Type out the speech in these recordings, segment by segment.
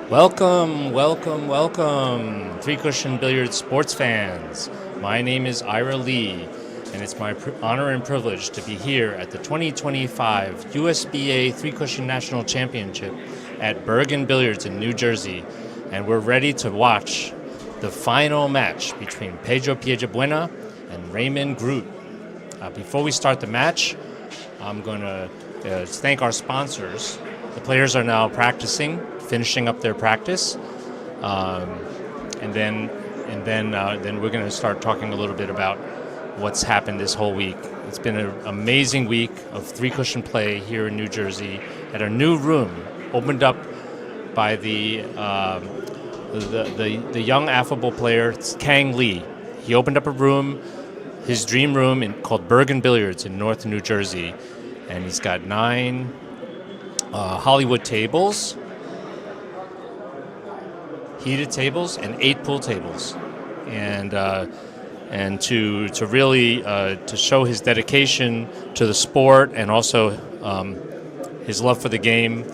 Welcome, welcome, welcome, Three Cushion Billiards sports fans. My name is Ira Lee, and it's my honor and privilege to be here at the 2025 USBA Three Cushion National Championship at Bergen Billiards in New Jersey, and we're ready to watch the final match between Pedro Piedrabuena and Raymon Groot. Before we start the match, I'm going to thank our sponsors. The players are now practicing, finishing up their practice, and then we're going to start talking a little bit about what's happened this whole week. It's been an amazing week of three cushion play here in New Jersey at a new room opened up by the young affable player Kang Lee. He opened up a room, his dream room, called Bergen Billiards in North New Jersey, and he's got 9 Hollywood tables, heated tables, and 8 pool tables, and to really to show his dedication to the sport and also his love for the game,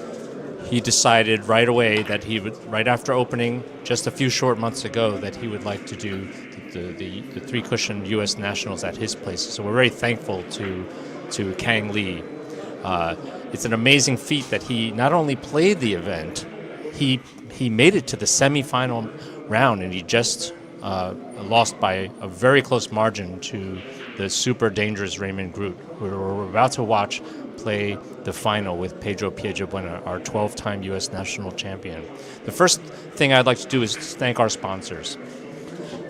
he decided right away that he would, right after opening just a few short months ago, that he would like to do the three cushion U.S. Nationals at his place. So we're very thankful to Kang Lee. It's an amazing feat that he not only played the event, he made it to the semifinal round, and he just lost by a very close margin to the super dangerous Raymon Groot, who we're about to watch play the final with Pedro Piedrabuena, our 12-time U.S. national champion. The first thing I'd like to do is thank our sponsors.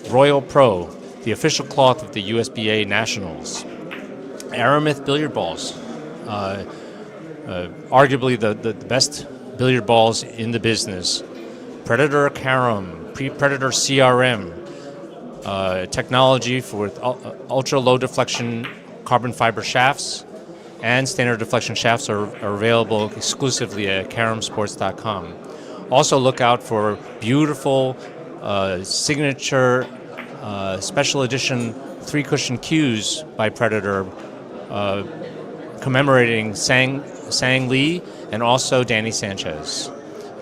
Royal Pro, the official cloth of the USBA Nationals. Aramith billiard balls, arguably the best billiard balls in the business. Predator Carom, Predator CRM, technology for ultra low deflection carbon fiber shafts and standard deflection shafts are available exclusively at caromsports.com. Also look out for beautiful signature special edition three cushion cues by Predator commemorating Sang Lee and also Danny Sanchez.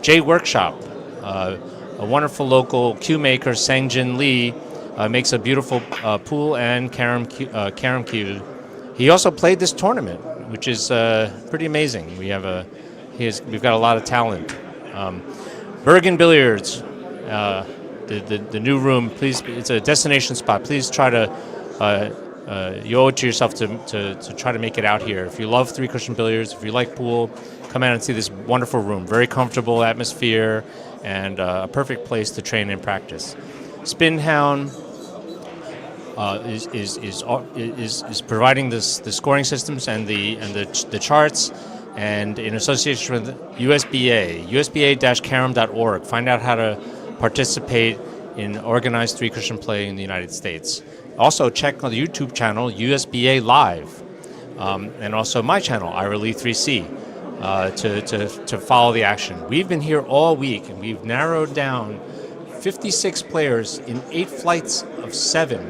J Workshop, a wonderful local cue maker, Sang-Jin Lee, makes a beautiful pool and carom cue. He also played this tournament, which is pretty amazing. We've got a lot of talent. Bergen Billiards, the new room. Please, it's a destination spot. Please try to. You owe it to yourself to try to make it out here. If you love three cushion billiards, if you like pool, come out and see this wonderful room. Very comfortable atmosphere and a perfect place to train and practice. Spinhound is providing the scoring systems and the charts, and in association with USBA, usba-carom.org. Find out how to participate in organized three cushion play in the United States. Also, check on the YouTube channel, USBA Live, and also my channel, Ira Lee 3C, to follow the action. We've been here all week, and we've narrowed down 56 players in 8 flights of 7,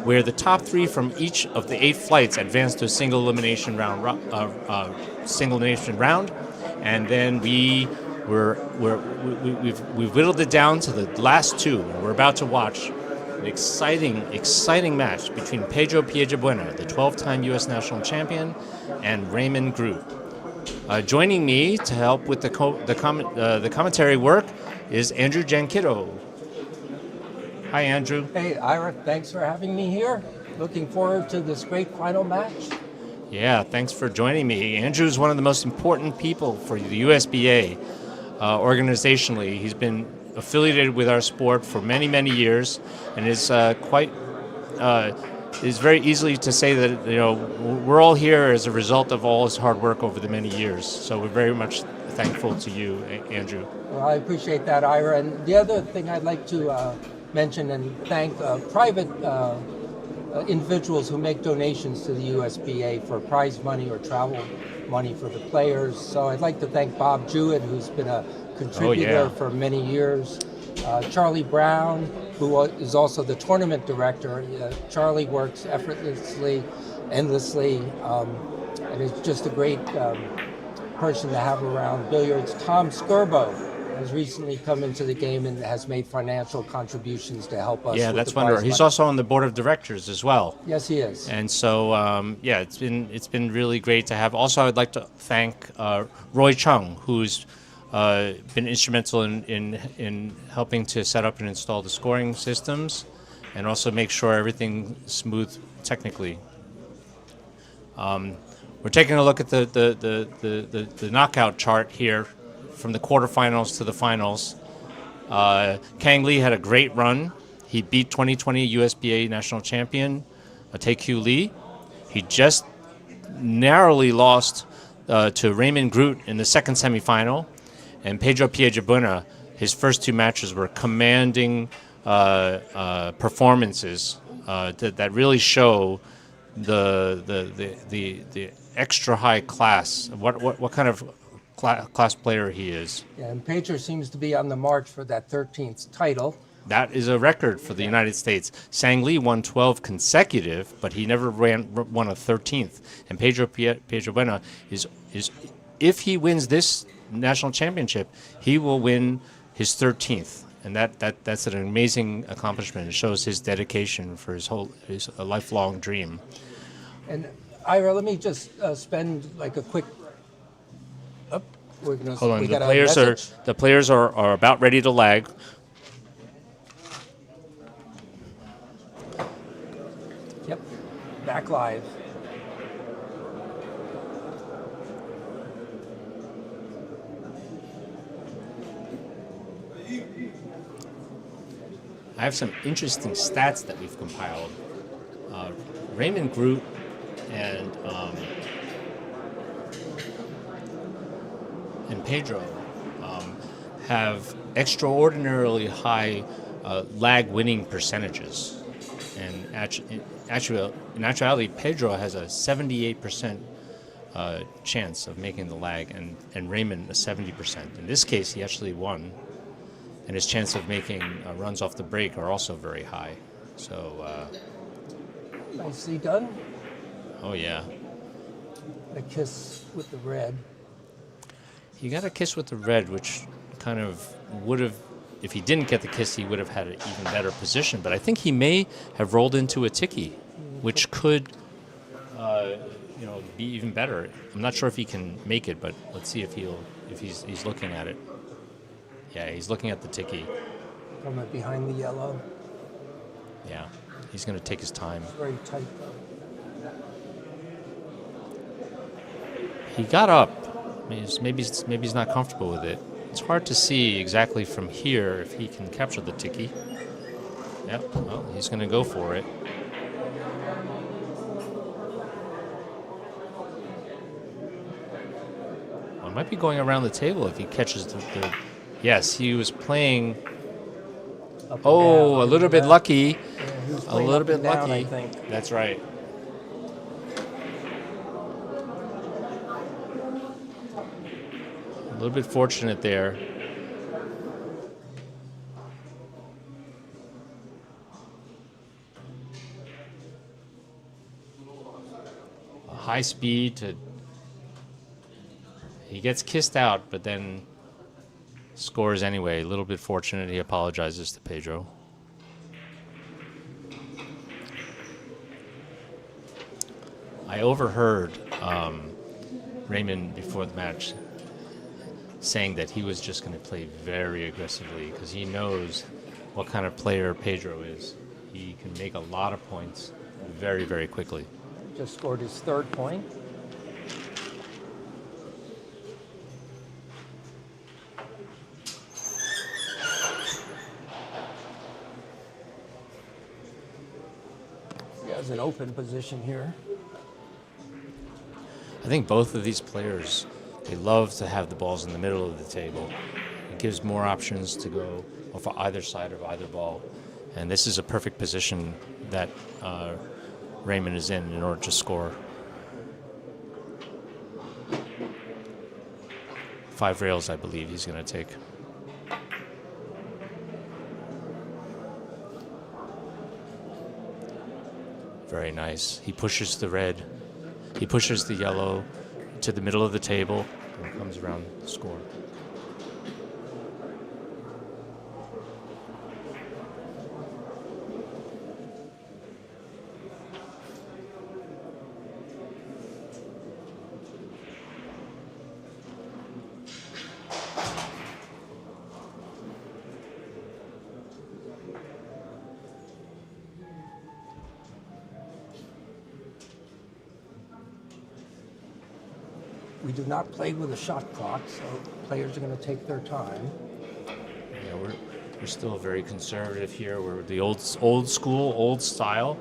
where the top 3 from each of the 8 flights advanced to a single elimination round, and then we've whittled it down to the last 2, and we're about to watch an exciting match between Pedro Piedrabuena, the 12-time U.S. national champion, and Raymon Groot. Joining me to help with the commentary work is Andrew Jankito. Hi, Andrew. Hey, Ira, thanks for having me here. Looking forward to this great final match. Yeah, thanks for joining me. Andrew is one of the most important people for the USBA organizationally. He's been affiliated with our sport for many, many years, and is is very easily to say that we're all here as a result of all his hard work over the many years. So we're very much thankful to you, Andrew. Well, I appreciate that, Ira. And the other thing I'd like to mention and thank private individuals who make donations to the USBA for prize money or travel money for the players. So I'd like to thank Bob Jewett, who's been a contributor for many years. Charlie Brown, who is also the tournament director. Charlie works effortlessly, endlessly, and is just a great person to have around billiards. Tom Skirbo, has recently come into the game and has made financial contributions to help us. Yeah, with that's the prize wonderful. He's money. also on the board of directors as well. Yes, he is. And so, yeah, it's been really great to have. Also, I would like to thank Roy Chung, who's been instrumental in helping to set up and install the scoring systems, and also make sure everything's smooth technically. We're taking a look at the knockout chart here from the quarterfinals to the finals. Kang Lee had a great run. He beat 2020 USBA national champion Tae-Kyu Lee. He just narrowly lost to Raymon Groot in the second semifinal. And Pedro Piedrabuena, his first two matches were commanding performances that really show the extra high class. What kind of class player he is. Yeah, and Pedro seems to be on the march for that 13th title. That is a record for the United States. Sang Lee won 12 consecutive, but he never won a 13th. And Pedro Piedrabuena is if he wins this national championship, he will win his 13th. And that's an amazing accomplishment. It shows his dedication for his lifelong dream. And Ira, let me just spend like a quick. Hold on. The players are about ready to lag. Yep, back live. I have some interesting stats that we've compiled. Raymon Groot and Pedro have extraordinarily high lag winning percentages. And in actuality, Pedro has a 78% chance of making the lag, and Raymond a 70%. In this case, he actually won, and his chance of making runs off the break are also very high. So, nicely done. Oh yeah. A kiss with the red. He got a kiss with the red, which kind of would have, if he didn't get the kiss, he would have had an even better position. But I think he may have rolled into a tiki, which could, be even better. I'm not sure if he can make it, but let's see if he's looking at it. Yeah, he's looking at the tiki. Coming behind the yellow. Yeah, he's going to take his time. It's very tight though. He got up. Maybe he's not comfortable with it. It's hard to see exactly from here if he can capture the tiki. Yep, well, he's going to go for it. Well, it might be going around the table if he catches the yes, he was playing. Oh, a little bit lucky. Yeah, a little bit down, lucky. I think. That's right. A little bit fortunate there. A high speed to. He gets kissed out, but then scores anyway. A little bit fortunate. He apologizes to Pedro. I overheard Raymond before the match saying that he was just going to play very aggressively because he knows what kind of player Pedro is. He can make a lot of points very, very quickly. Just scored his third point. He has an open position here. I think both of these players, they love to have the balls in the middle of the table. It gives more options to go for either side of either ball. And this is a perfect position that Raymond is in order to score. 5 rails, I believe, he's going to take. Very nice. He pushes the red. He pushes the yellow to the middle of the table and comes around the score. We do not play with a shot clock, so players are going to take their time. Yeah, we're still very conservative here. We're the old school, old style.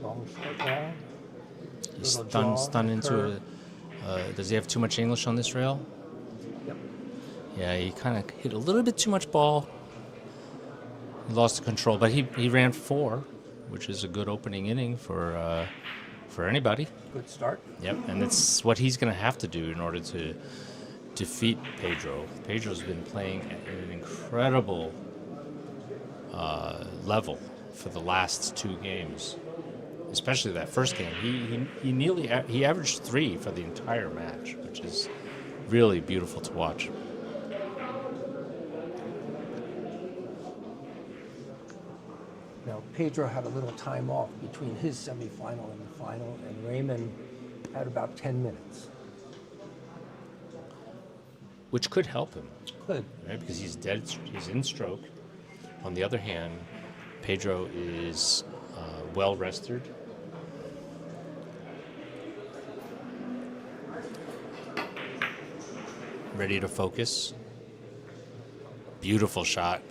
Long short ball. He's Little draw, stunned into curve. does he have too much English on this rail? Yep. Yeah, he kind of hit a little bit too much ball. He lost the control, but he ran 4, which is a good opening inning for anybody. Good start. Yep, and it's what he's going to have to do in order to defeat Pedro. Pedro's been playing at an incredible level for the last 2 games, especially that first game. He averaged 3 for the entire match, which is really beautiful to watch. Now, Pedro had a little time off between his semifinal and the final, and Raymon had about 10 minutes. Which could help him, Good. right? Because he's in stroke. On the other hand, Pedro is well rested. Ready to focus. Beautiful shot.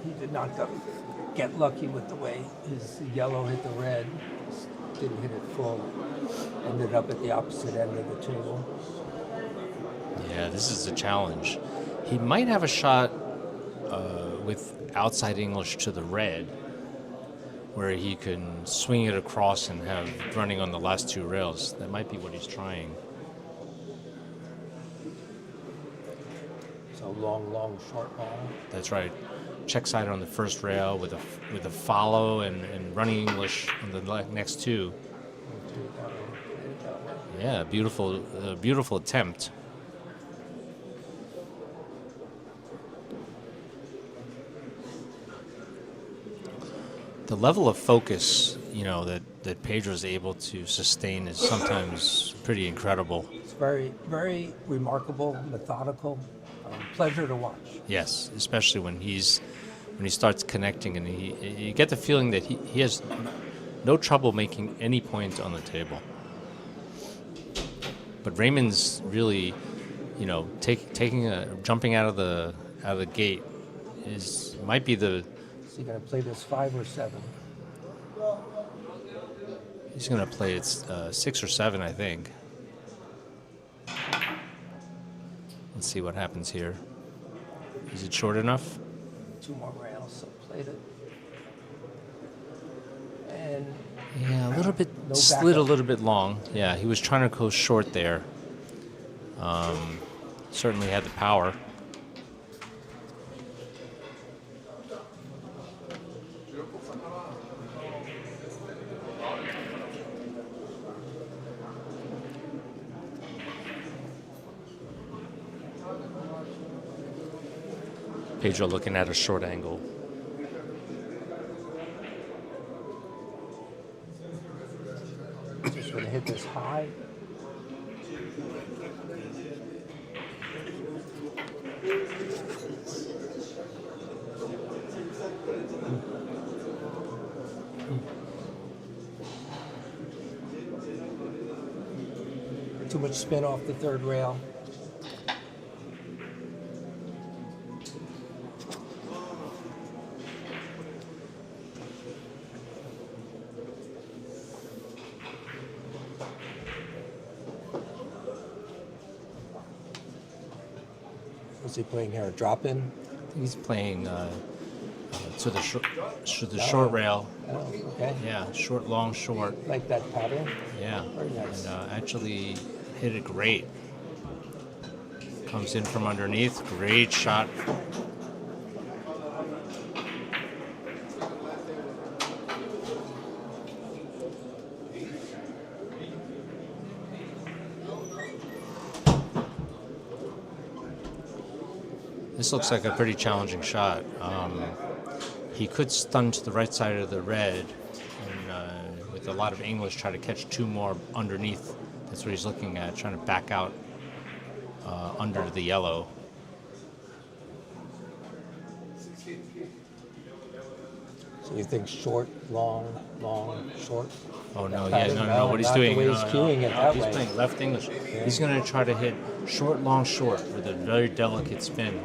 He did not get lucky with the way his yellow hit the red. Just didn't hit it full. Ended up at the opposite end of the table. Yeah, this is a challenge. He might have a shot with outside English to the red, where he can swing it across and have running on the last 2 rails. That might be what he's trying. So long, short ball. That's right. Check side on the first rail with a follow and running English on the next 2. Yeah, beautiful attempt. The level of focus, that Pedro's able to sustain is sometimes pretty incredible. It's very, very remarkable, methodical, pleasure to watch. Yes, especially when he starts connecting, and you get the feeling that he has no trouble making any point on the table. But Raymon's really, jumping out of the gate might be the. Is he going to play this 5 or 7? He's going to play it 6 or 7, I think. Let's see what happens here. Is it short enough? 2 more rails, so played it. And yeah, a little bit no slid backup. a little bit long. Yeah, he was trying to go short there. Certainly had the power. Pedro looking at a short angle. Just going to hit this high. Too much spin off the 3rd rail. What's he playing here? A drop in? He's playing to the short rail. Oh, okay. Yeah, short, long, short. Like that pattern? Yeah, Very nice. and actually hit it great. Comes in from underneath. Great shot. This looks like a pretty challenging shot. He could stun to the right side of the red, and with a lot of English, try to catch two more underneath. That's what he's looking at, trying to back out under the yellow. So you think short, long, short? Oh no, yeah, no. What he's doing? He's cueing it that he's way. playing left English. Yeah. He's going to try to hit short, long, short with a very delicate spin.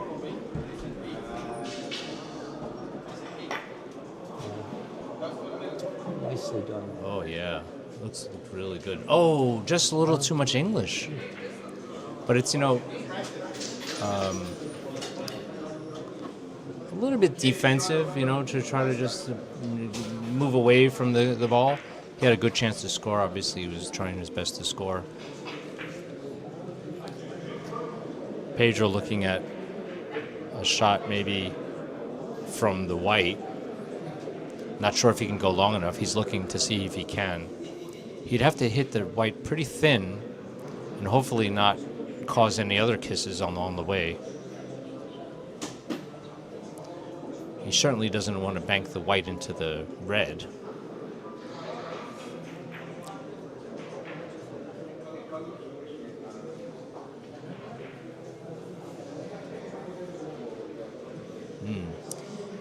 Nicely done. Oh yeah, looks really good. Oh, just a little too much English. But it's a little bit defensive, to try to just move away from the ball. He had a good chance to score. Obviously, he was trying his best to score. Pedro looking at a shot maybe from the white. Not sure if he can go long enough. He's looking to see if he can. He'd have to hit the white pretty thin and hopefully not cause any other kisses on the way. He certainly doesn't want to bank the white into the red.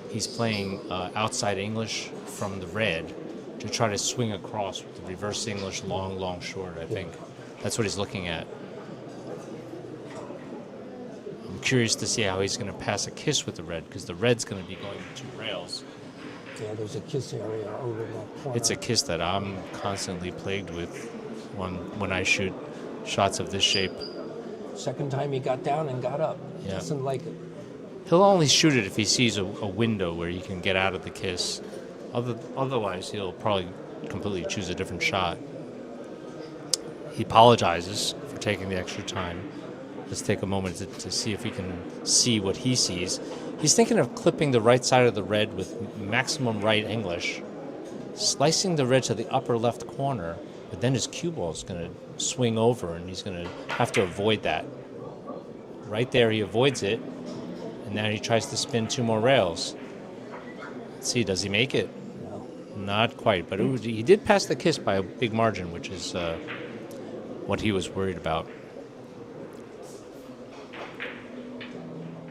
He's playing outside English from the red to try to swing across with the reverse English long, long, short, I think. That's what he's looking at. I'm curious to see how he's going to pass a kiss with the red, because the red's going to be going to two rails. Yeah, there's a kiss area over that corner. It's a kiss that I'm constantly plagued with when I shoot shots of this shape. Second time he got down and got up. Yeah. Doesn't like it. He'll only shoot it if he sees a window where he can get out of the kiss. Otherwise, he'll probably completely choose a different shot. He apologizes for taking the extra time. Let's take a moment to see if we can see what he sees. He's thinking of clipping the right side of the red with maximum right English, slicing the red to the upper left corner, but then his cue ball is going to swing over, and he's going to have to avoid that. Right there, he avoids it. And now he tries to spin two more rails. Let's see, does he make it? No. Not quite, but he did pass the kiss by a big margin, which is what he was worried about.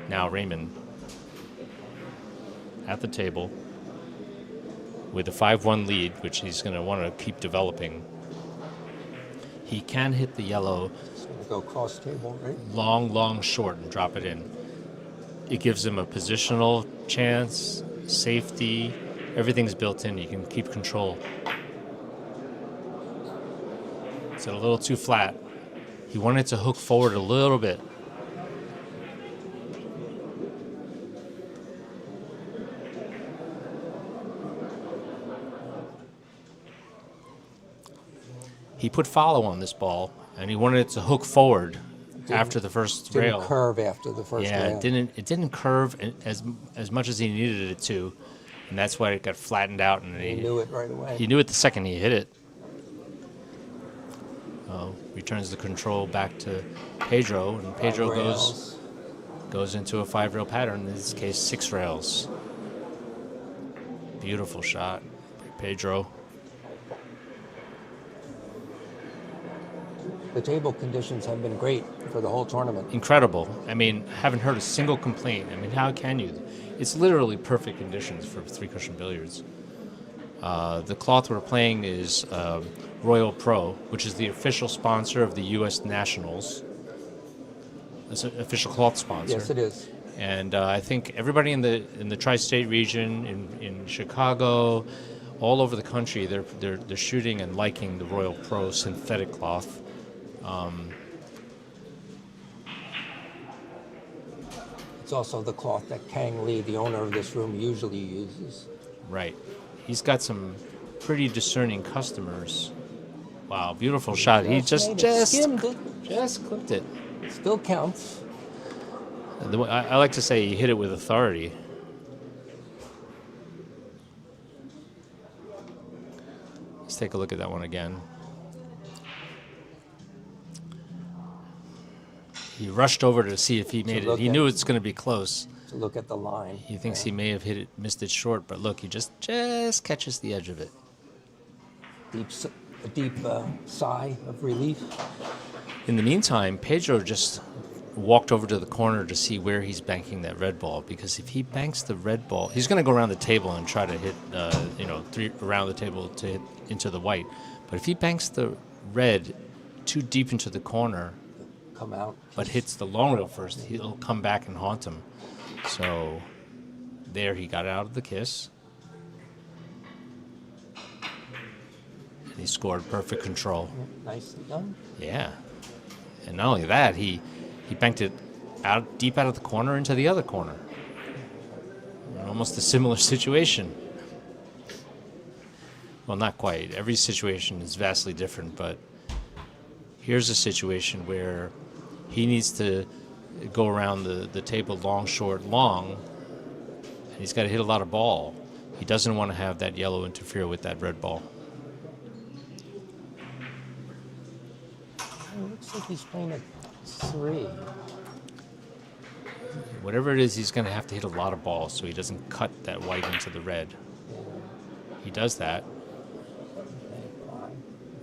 Now Raymon at the table with a 5-1 lead, which he's going to want to keep developing. He can hit the yellow. He's going to go cross table, right? Long, long, short, and drop it in. It gives him a positional chance, safety, everything's built in. You can keep control. It's a little too flat. He wanted to hook forward a little bit. He put follow on this ball, and he wanted it to hook forward. After the first rail. Didn't curve after the first rail. Yeah, it didn't curve as much as he needed it to, and that's why it got flattened out. And he knew it right away. He knew it the second he hit it. Returns the control back to Pedro, and Pedro goes into a 5-rail pattern. In this case, 6 rails. Beautiful shot by Pedro. The table conditions have been great for the whole tournament. Incredible. I mean, haven't heard a single complaint. I mean, how can you? It's literally perfect conditions for 3-cushion billiards. The cloth we're playing is Royal Pro, which is the official sponsor of the U.S. Nationals. It's an official cloth sponsor. Yes, it is. And I think everybody in the tri-state region, in Chicago, all over the country, they're shooting and liking the Royal Pro synthetic cloth. It's also the cloth that Kang Lee, the owner of this room, usually uses. Right. He's got some pretty discerning customers. Wow, beautiful shot. He just clipped it. Still counts. I like to say he hit it with authority. Let's take a look at that one again. he rushed over to see if he made it. He knew it's going to be close. To look at the line. He thinks he may have missed it short, but look, he just catches the edge of it. A deep sigh of relief. In the meantime, Pedro just walked over to the corner to see where he's banking that red ball, because if he banks the red ball, he's going to go around the table and try to hit, around the table to hit into the white. But if he banks the red too deep into the corner, come out, but hits the long rail first, he'll come back and haunt him. So there he got out of the kiss. And he scored perfect control. Nicely done. Yeah. And not only that, he banked it deep out of the corner into the other corner. Almost a similar situation. Well, not quite. Every situation is vastly different, but here's a situation where he needs to go around the table long, short, long, and he's got to hit a lot of ball. He doesn't want to have that yellow interfere with that red ball. It looks like he's playing at 3. Whatever it is, he's going to have to hit a lot of balls so he doesn't cut that white into the red. He does that.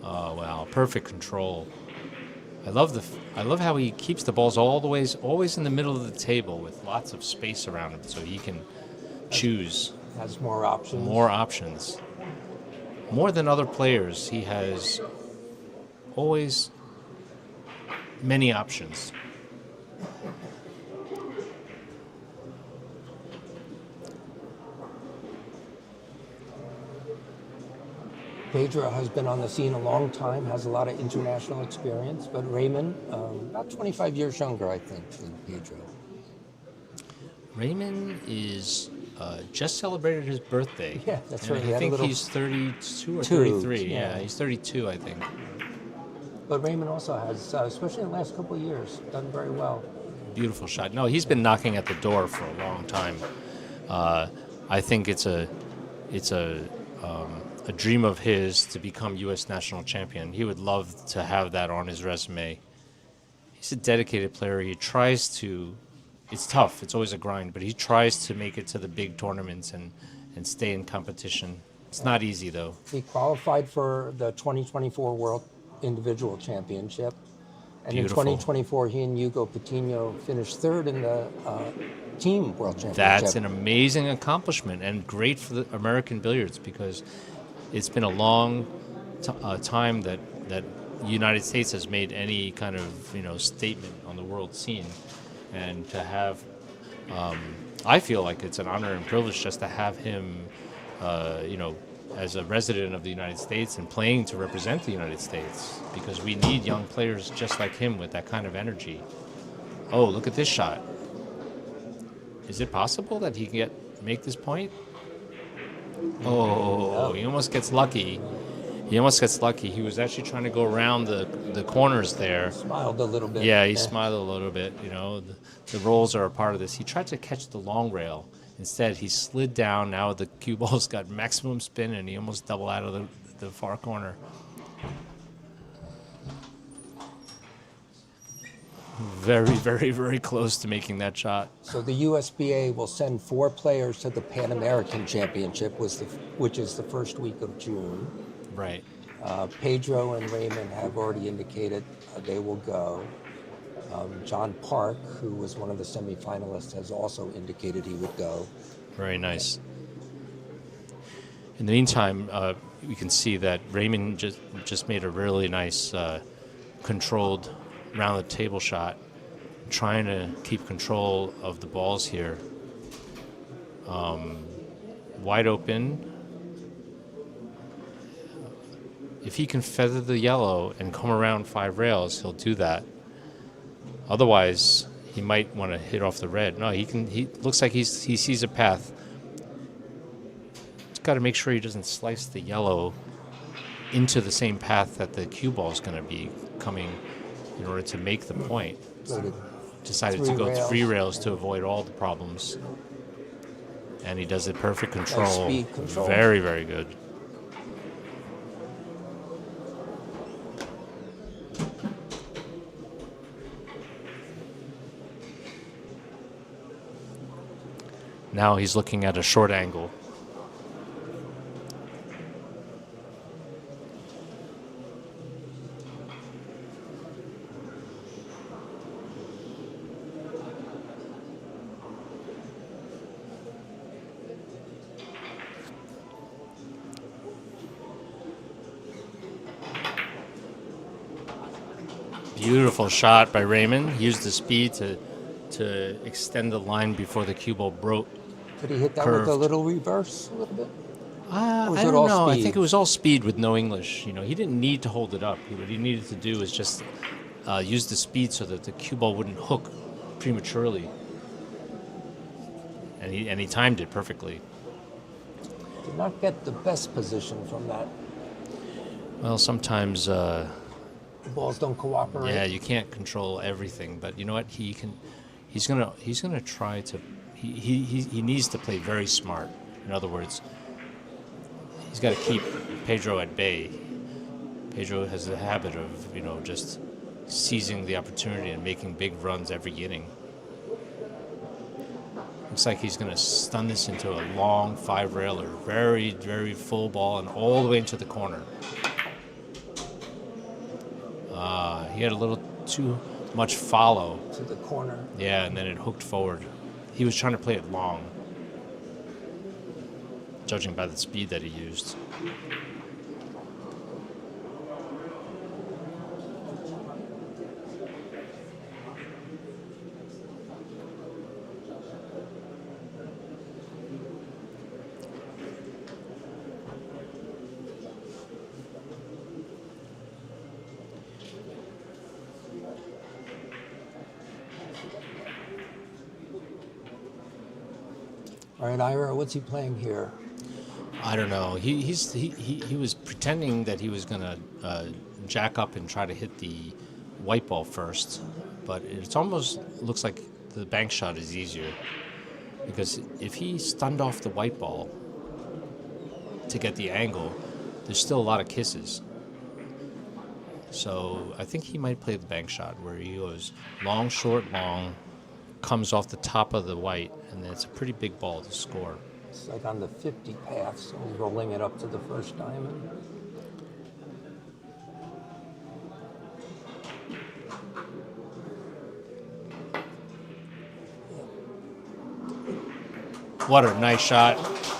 Oh, wow. Perfect control. I love how he keeps the balls always in the middle of the table with lots of space around him so he can choose. Has more options. More options. More than other players, he has always many options. Pedro has been on the scene a long time, has a lot of international experience, but Raymon, about 25 years younger, I think, than Pedro. Raymon is just celebrated his birthday. Yeah, that's and right. I think he's 32 or 33. Yeah, he's 32, I think. But Raymon also has, especially in the last couple of years, done very well. Beautiful shot. No, he's been knocking at the door for a long time. I think it's a dream of his to become U.S. national champion. He would love to have that on his resume. He's a dedicated player. He tries to. It's tough. It's always a grind, but he tries to make it to the big tournaments and stay in competition. It's not easy, though. He qualified for the 2024 World Individual Championship. And Beautiful. In 2024, he and Hugo Patino finished third in the Team World Championship. That's an amazing accomplishment and great for the American billiards, because it's been a long time that the United States has made any kind of statement on the world scene, and to have, I feel like it's an honor and privilege just to have him, as a resident of the United States and playing to represent the United States, because we need young players just like him with that kind of energy. Oh, look at this shot! Is it possible that he can make this point? Oh, he almost gets lucky. He was actually trying to go around the corners there. Smiled a little bit. Yeah, he smiled a little bit. The rolls are a part of this. He tried to catch the long rail. Instead, he slid down. Now the cue ball's got maximum spin, and he almost doubled out of the far corner. Very, very, very close to making that shot. So the USBA will send 4 players to the Pan American Championship, which is the first week of June. Right. Pedro and Raymon have already indicated they will go. John Park, who was one of the semifinalists, has also indicated he would go. Very nice. In the meantime, we can see that Raymon just made a really nice controlled round the table shot, trying to keep control of the balls here. Wide open. If he can feather the yellow and come around 5 rails, he'll do that. Otherwise, he might want to hit off the red. No, he can. He looks like he sees a path. He's got to make sure he doesn't slice the yellow into the same path that the cue ball is going to be coming in order to make the point. Decided to go 3 rails to avoid all the problems. And he does it perfect control. Nice speed control. Very, very good. Now he's looking at a short angle. Beautiful shot by Raymon. He used the speed to extend the line before the cue ball broke. Did he hit that with a little reverse a little bit? Or was I it don't all know. I speed? think it was all speed with no English. You know, he didn't need to hold it up. What he needed to do is just use the speed so that the cue ball wouldn't hook prematurely. And he timed it perfectly. Did not get the best position from that. Well, sometimes The balls don't cooperate. yeah, you can't control everything, but you know what? He can. He's gonna try to. He needs to play very smart. In other words, he's got to keep Pedro at bay. Pedro has the habit of just seizing the opportunity and making big runs every inning. Looks like he's gonna stun this into a long 5-railer, very very full ball and all the way into the corner. He had a little too much follow. To the corner. Yeah, and then it hooked forward. He was trying to play it long, judging by the speed that he used. All right, Ira, what's he playing here? I don't know. He was pretending that he was gonna jack up and try to hit the white ball first, but it almost looks like the bank shot is easier, because if he stunned off the white ball to get the angle, there's still a lot of kisses. So I think he might play the bank shot where he goes long, short, long, comes off the top of the white, and then it's a pretty big ball to score. It's like on the 50 path, so he's rolling it up to the first diamond. What a nice shot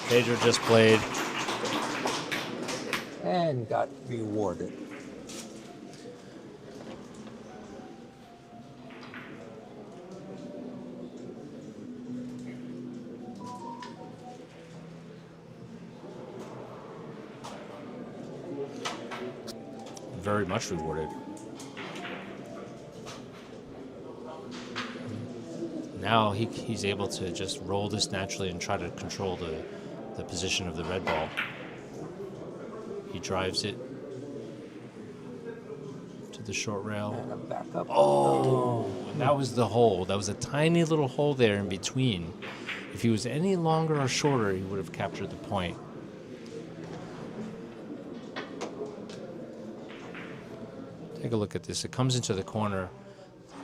Pedro just played. And got rewarded. Very much rewarded. Now he's able to just roll this naturally and try to control the position of the red ball. He drives it to the short rail. And a back up. Oh, and that was the hole. That was a tiny little hole there in between. If he was any longer or shorter, he would have captured the point. Take a look at this. It comes into the corner.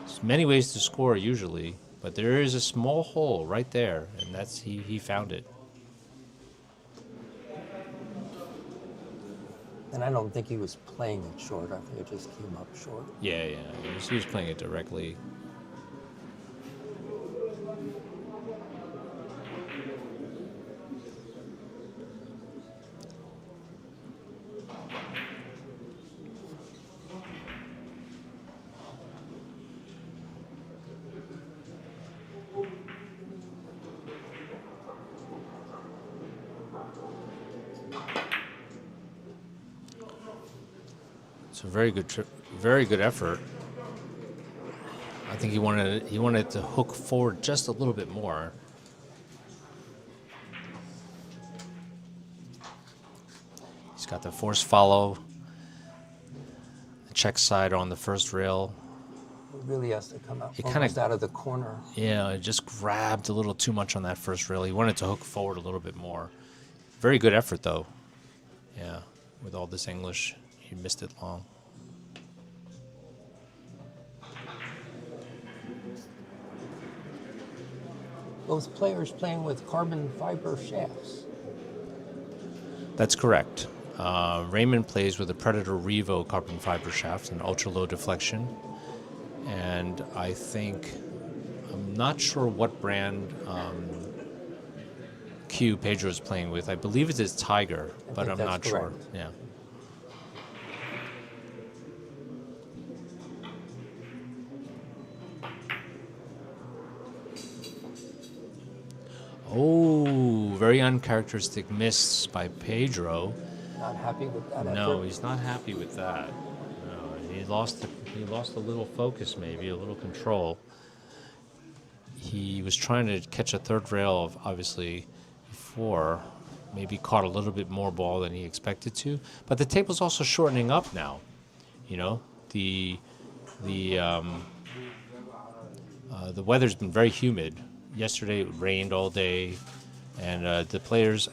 There's many ways to score usually, but there is a small hole right there, and that's he found it. And I don't think he was playing it short. I think it just came up short. Yeah. He was playing it directly. It's a very good effort. I think he wanted to hook forward just a little bit more. He's got the force follow, the check side on the first rail. It really has to come out It almost kinda- out of the corner. Yeah, it just grabbed a little too much on that first rail. He wanted to hook forward a little bit more. Very good effort, though. Yeah, with all this English, he missed it long. both players playing with carbon fiber shafts. That's correct. Raymond plays with a Predator Revo carbon fiber shaft and ultra low deflection. And I think, I'm not sure what brand Q Pedro is playing with. I believe it is Tiger, but I'm not sure. Yeah. Oh, very uncharacteristic miss by Pedro. Not happy with that No, effort. he's not happy with that. No, he lost a little focus, maybe a little control. He was trying to catch a third rail of obviously before, maybe caught a little bit more ball than he expected to. But the table's also shortening up now. You know, the weather's been very humid. Yesterday it rained all day, and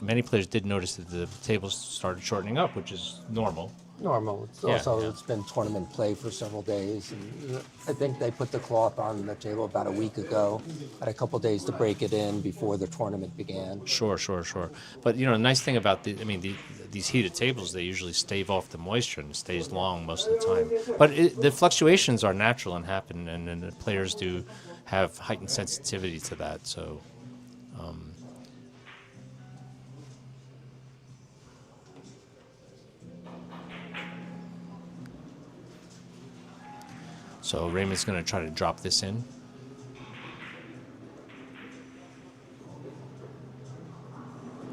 many players did notice that the tables started shortening up, which is normal. Normal. It's it's been tournament play for several days, and I think they put the cloth on the table about a week ago. Had a couple days to break it in before the tournament began. Sure. But the nice thing about these heated tables, they usually stave off the moisture and it stays long most of the time. But the fluctuations are natural and happen, and the players do have heightened sensitivity to that. So. So Raymond's going to try to drop this in.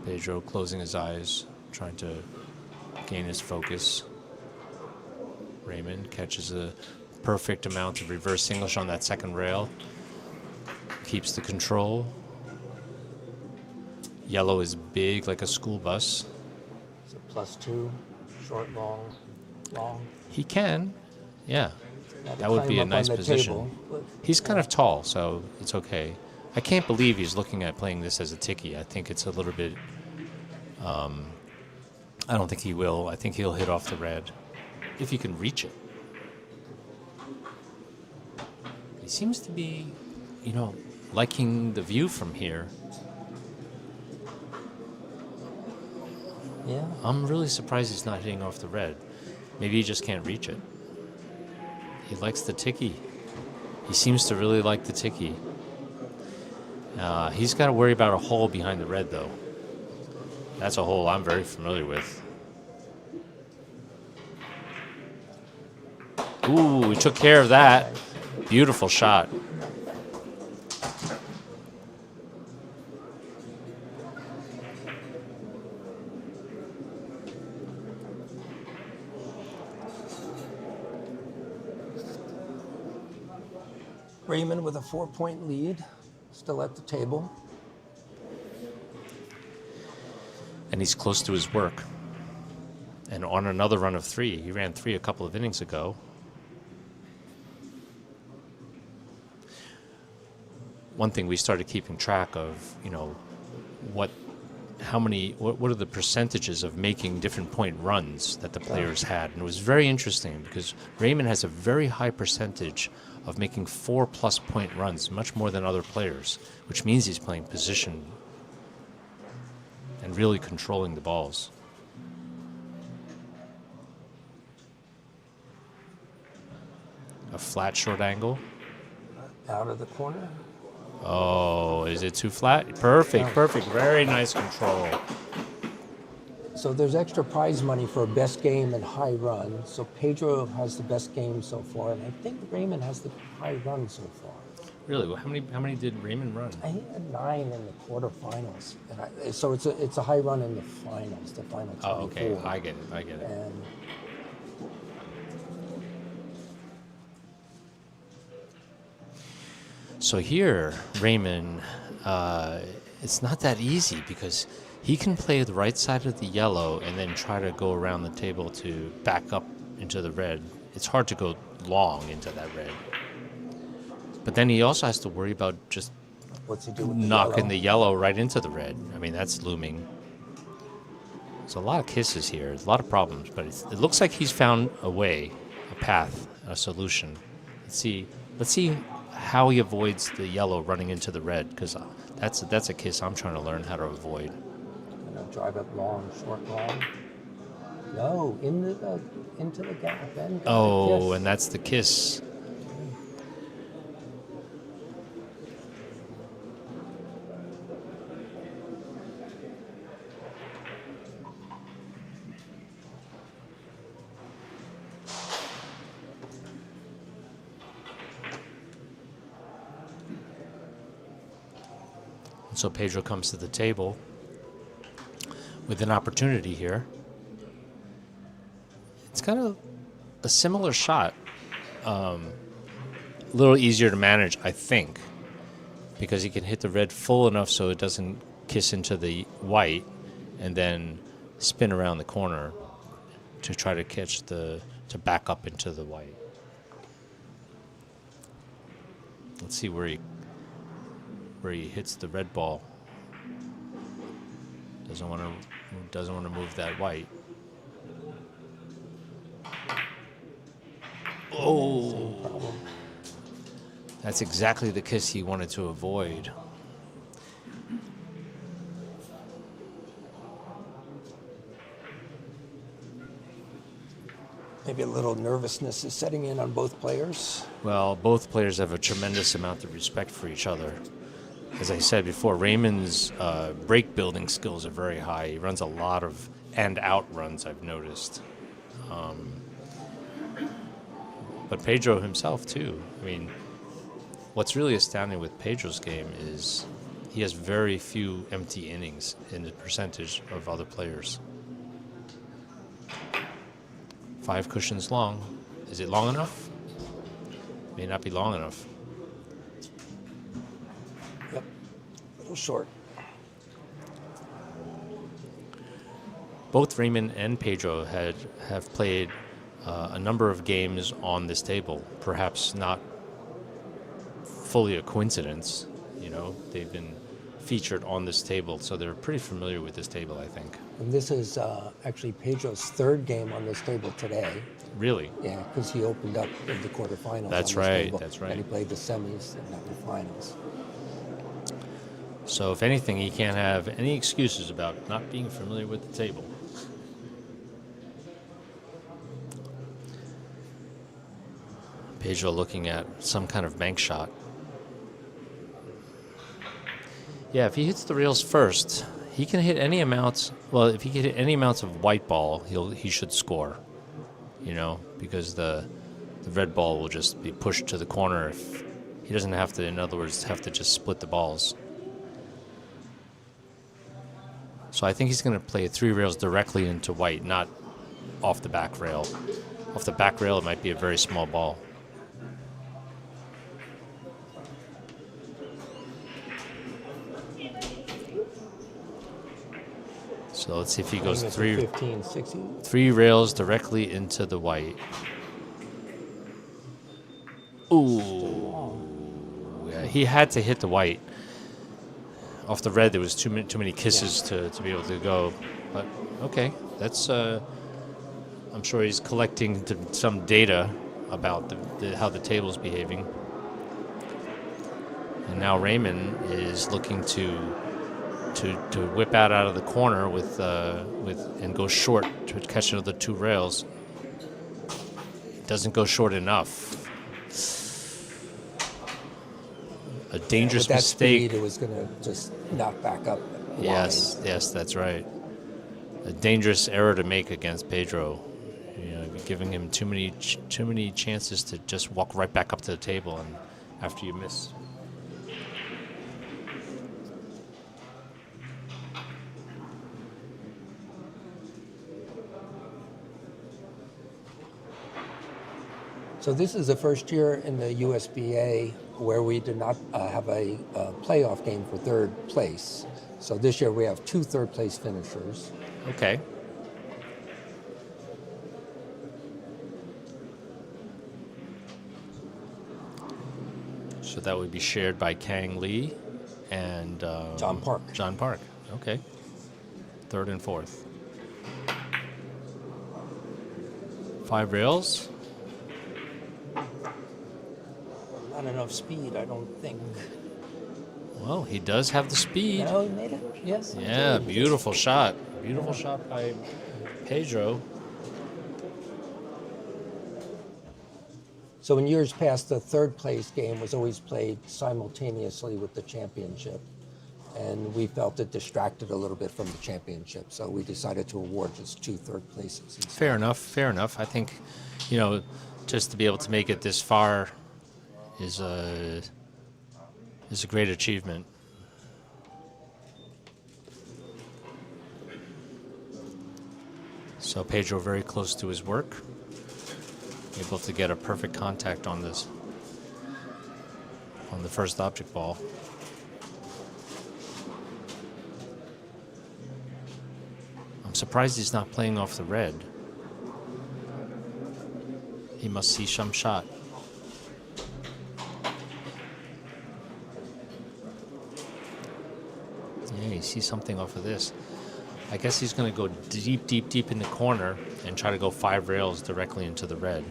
Pedro closing his eyes, trying to gain his focus. Raymond catches a perfect amount of reverse English on that second rail. Keeps the control. Yellow is big like a school bus. So +2, short, long, long. He can, yeah. That would be a nice position. He's kind of tall, so it's okay. I can't believe he's looking at playing this as a tickie. I think it's a little bit... I don't think he will. I think he'll hit off the red, if he can reach it. He seems to be, liking the view from here. Yeah. I'm really surprised he's not hitting off the red. Maybe he just can't reach it. He likes the tickie. He seems to really like the tickie. He's got to worry about a hole behind the red, though. That's a hole I'm very familiar with. Ooh, we took care of that. Beautiful shot. Raymond with a 4-point lead, still at the table. And he's close to his work. And on another run of 3. He ran 3 a couple of innings ago. One thing we started keeping track of, what are the percentages of making different point runs that the players had. And it was very interesting because Raymond has a very high percentage of making 4+ point runs, much more than other players, which means he's playing position and really controlling the balls. A flat short angle. Out of the corner. Oh, is it too flat? Perfect. Very nice control. So there's extra prize money for best game and high run. So Pedro has the best game so far, and I think Raymond has the high run so far. Really? Well, how many did Raymond run? I think he had 9 in the quarterfinals. And so it's a high run in the finals, the final 24. Oh, okay. I get it. And so here, Raymond, it's not that easy because he can play the right side of the yellow and then try to go around the table to back up into the red. It's hard to go long into that red. But then he also has to worry about just what's he do with knocking the yellow right into the red. I mean, that's looming. There's a lot of kisses here, a lot of problems, but it looks like he's found a way, a path, a solution. Let's see how he avoids the yellow running into the red, because That's a kiss I'm trying to learn how to avoid. Drive it long, short, long. No, into the gap. Then Oh, and that's the kiss. So Pedro comes to the table with an opportunity here. It's kind of a similar shot. A little easier to manage, I think, because he can hit the red full enough so it doesn't kiss into the white and then spin around the corner to try to to back up into the white. Let's see where he hits the red ball. Doesn't want to move that white. Oh, that's exactly the kiss he wanted to avoid. Maybe a little nervousness is setting in on both players. Well, both players have a tremendous amount of respect for each other. As I said before, Raymon's break building skills are very high. He runs a lot of and out runs, I've noticed. But Pedro himself, too. I mean, what's really astounding with Pedro's game is he has very few empty innings in the percentage of other players. 5 cushions long. Is it long enough? May not be long enough. Yep, a little short. Both Raymon and Pedro have played a number of games on this table. Perhaps not fully a coincidence. They've been featured on this table, so they're pretty familiar with this table, I think. And this is actually Pedro's third game on this table today. Really? Yeah, because he opened up in the quarterfinals. That's on this right. table, That's right. And he played the semis and then the finals. So if anything, he can't have any excuses about not being familiar with the table. Pedro looking at some kind of bank shot. Yeah, if he hits the rails first, he can hit any amounts. Well, if he can hit any amounts of white ball, he should score. Because the red ball will just be pushed to the corner. If he doesn't have to, in other words, have to just split the balls. So I think he's going to play 3 rails directly into white, not off the back rail. Off the back rail, it might be a very small ball. So let's see if he goes 3 rails directly into the white. Ooh. Yeah, he had to hit the white. Off the red, there was too many kisses to be able to go. But, okay, that's... I'm sure he's collecting some data about how the table's behaving. And now Raymon is looking to whip out of the corner with and go short to catch another 2 rails. It doesn't go short enough. A dangerous with that mistake. Speed, it was going to just knock back up. Yes, that's right. A dangerous error to make against Pedro. Giving him too many chances to just walk right back up to the table, and after you miss. So this is the first year in the USBA where we did not have a playoff game for third place. So this year we have 2 third-place finishers. Okay. So that would be shared by Kang Lee and John Park. John Park. Okay. 3rd and 4th. 5 rails. Not enough speed, I don't think. Well, he does have the speed. No, he made it. Yes. Yeah, beautiful shot. Beautiful shot by Pedro. So in years past, the third place game was always played simultaneously with the championship. And we felt it distracted a little bit from the championship. So we decided to award just 2 third places. Instead. Fair enough, fair enough. I think, just to be able to make it this far is a great achievement. So Pedro very close to his work, able to get a perfect contact on this, on the first object ball. I'm surprised he's not playing off the red. He must see some shot. Yeah, he sees something off of this. I guess he's going to go deep, deep, deep in the corner and try to go 5 rails directly into the red.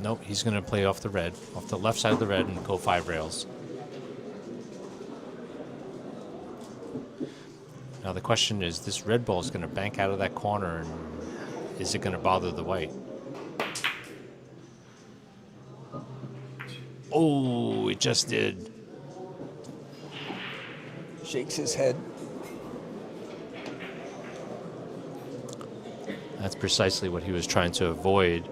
Nope, he's going to play off the red, off the left side of the red and go 5 rails. Now the question is, this red ball is going to bank out of that corner, and is it going to bother the white? Oh, it just did. Shakes his head. That's precisely what he was trying to avoid,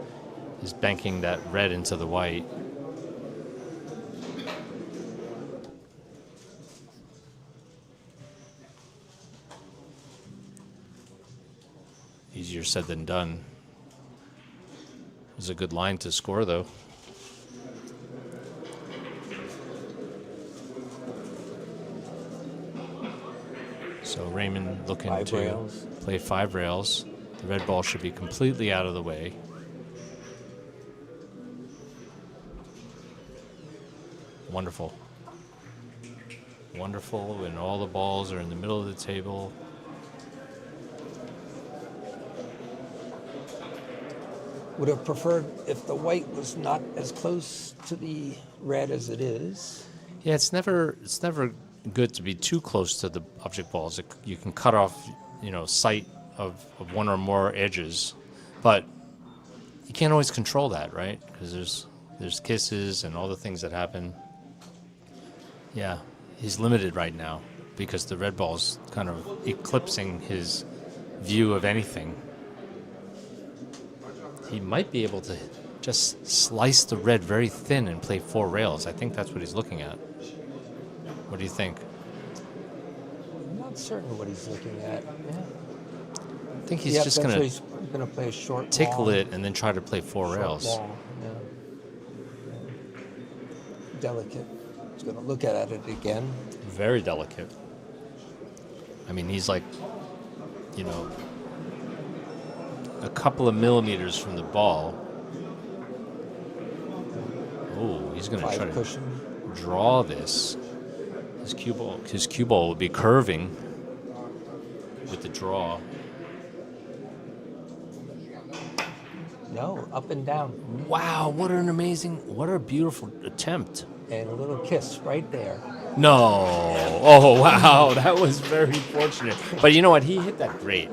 is banking that red into the white. Easier said than done. It was a good line to score, though. So Raymon looking to play 5 rails. The red ball should be completely out of the way. Wonderful. Wonderful, and all the balls are in the middle of the table. Would have preferred if the white was not as close to the red as it is. Yeah, it's never good to be too close to the object balls. You can cut off, sight of one or more edges, but you can't always control that, right? Because there's kisses and all the things that happen. Yeah, he's limited right now because the red ball's kind of eclipsing his view of anything. He might be able to just slice the red very thin and play 4 rails. I think that's what he's looking at. What do you think? I'm not certain what he's looking at. Yeah. I think he's just going to play a short tickle ball. it and then try to play 4 rails. Ball. Yeah. Delicate. He's going to look at it again. Very delicate. I mean, he's like, a couple of millimeters from the ball. Oh, he's going to try to draw this. His cue ball will be curving with the draw. No, up and down. Wow, what a beautiful attempt. And a little kiss right there. No. Oh, wow, that was very fortunate. But you know what? He hit that great.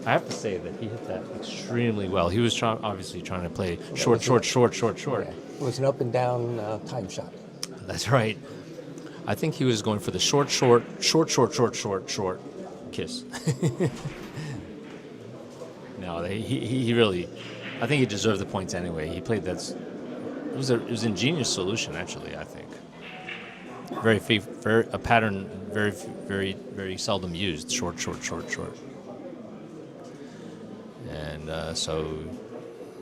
I have to say that he hit that extremely well. He was obviously trying to play short. Yeah. It was an up and down time shot. That's right. I think he was going for the short kiss. No, he really, I think he deserved the points anyway. He played that. It was an ingenious solution, actually. I think very a pattern very seldom used. Short. And so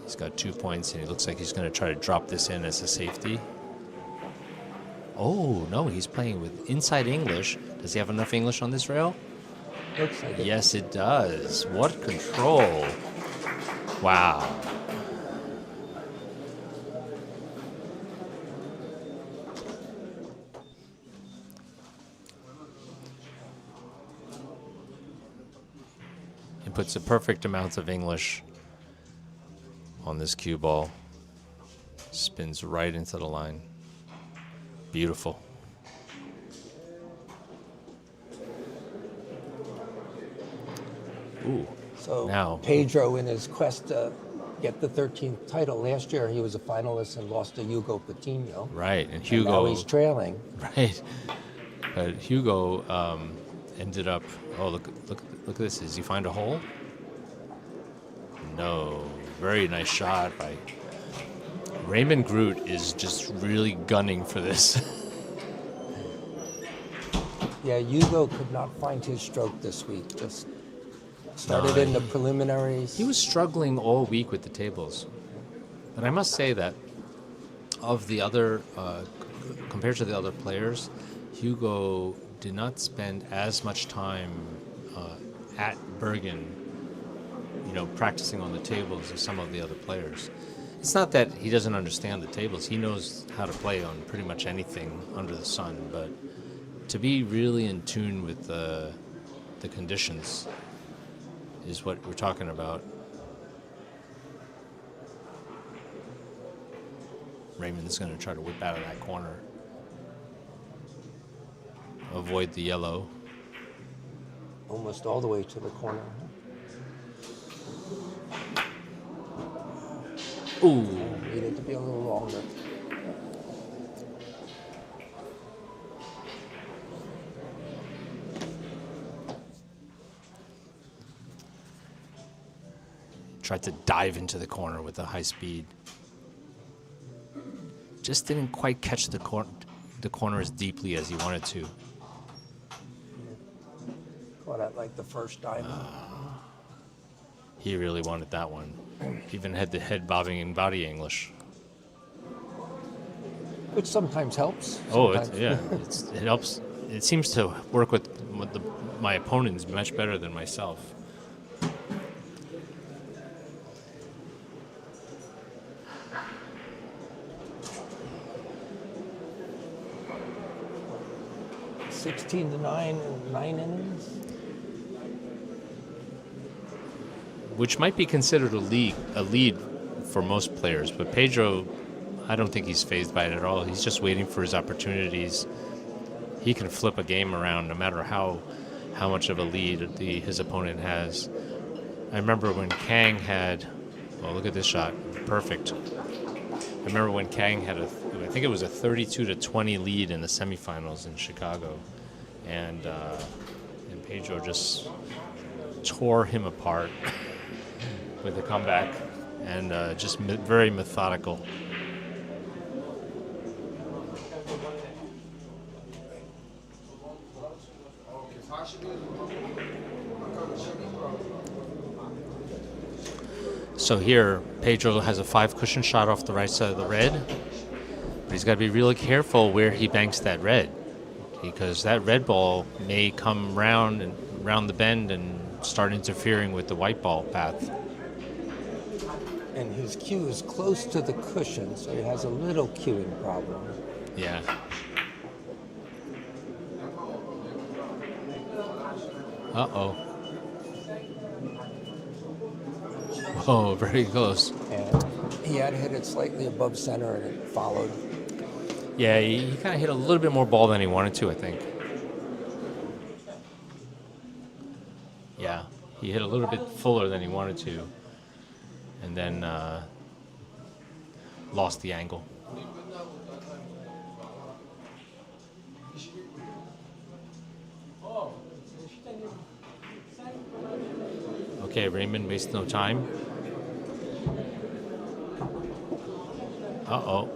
he's got 2 points, and he looks like he's going to try to drop this in as a safety. Oh, no, he's playing with inside English. Does he have enough English on this rail? Looks like it. Yes, it does. What control. Wow. He puts the perfect amount of English on this cue ball. Spins right into the line. Beautiful. Ooh. So Now, Pedro, in his quest to get the 13th title, last year he was a finalist and lost to Hugo Patino. right, and And Hugo. now he's trailing. Right, but Hugo ended up. Oh, look at this! Does he find a hole? No. Very nice shot by Raymon. Groot is just really gunning for this. Yeah, Hugo could not find his stroke this week. Just started in the preliminaries. He was struggling all week with the tables, but I must say that of the other, compared to the other players, Hugo did not spend as much time at Bergen, practicing on the tables as some of the other players. It's not that he doesn't understand the tables. He knows how to play on pretty much anything under the sun, but to be really in tune with the conditions is what we're talking about. Raymond is going to try to whip out of that corner. Avoid the yellow. Almost all the way to the corner. Ooh. Needed to be a little longer. Tried to dive into the corner with a high speed. Just didn't quite catch the corner as deeply as he wanted to. Caught at like the first diamond. He really wanted that one. Even had the head bobbing in body English. Which sometimes helps. Oh, Sometimes. it helps. It seems to work with my opponents much better than myself. $16 to 9 in 9 innings. Which might be considered a lead for most players, but Pedro, I don't think he's fazed by it at all. He's just waiting for his opportunities. He can flip a game around no matter how much of a lead his opponent has. I remember when Kang had, well, look at this shot, perfect. I remember when Kang had I think it was a 32 to 20 lead in the semifinals in Chicago, and Pedro just tore him apart with a comeback, and just very methodical. So here, Pedro has a 5 cushion shot off the right side of the red, but he's got to be really careful where he banks that red, because that red ball may come round the bend and start interfering with the white ball path. And his cue is close to the cushion, so he has a little cueing problem. Yeah. Uh-oh. Oh, very close. And he had hit it slightly above center and it followed. Yeah, he kind of hit a little bit more ball than he wanted to, I think. Yeah, he hit a little bit fuller than he wanted to, and then lost the angle. Okay, Raymond wastes no time. Uh-oh.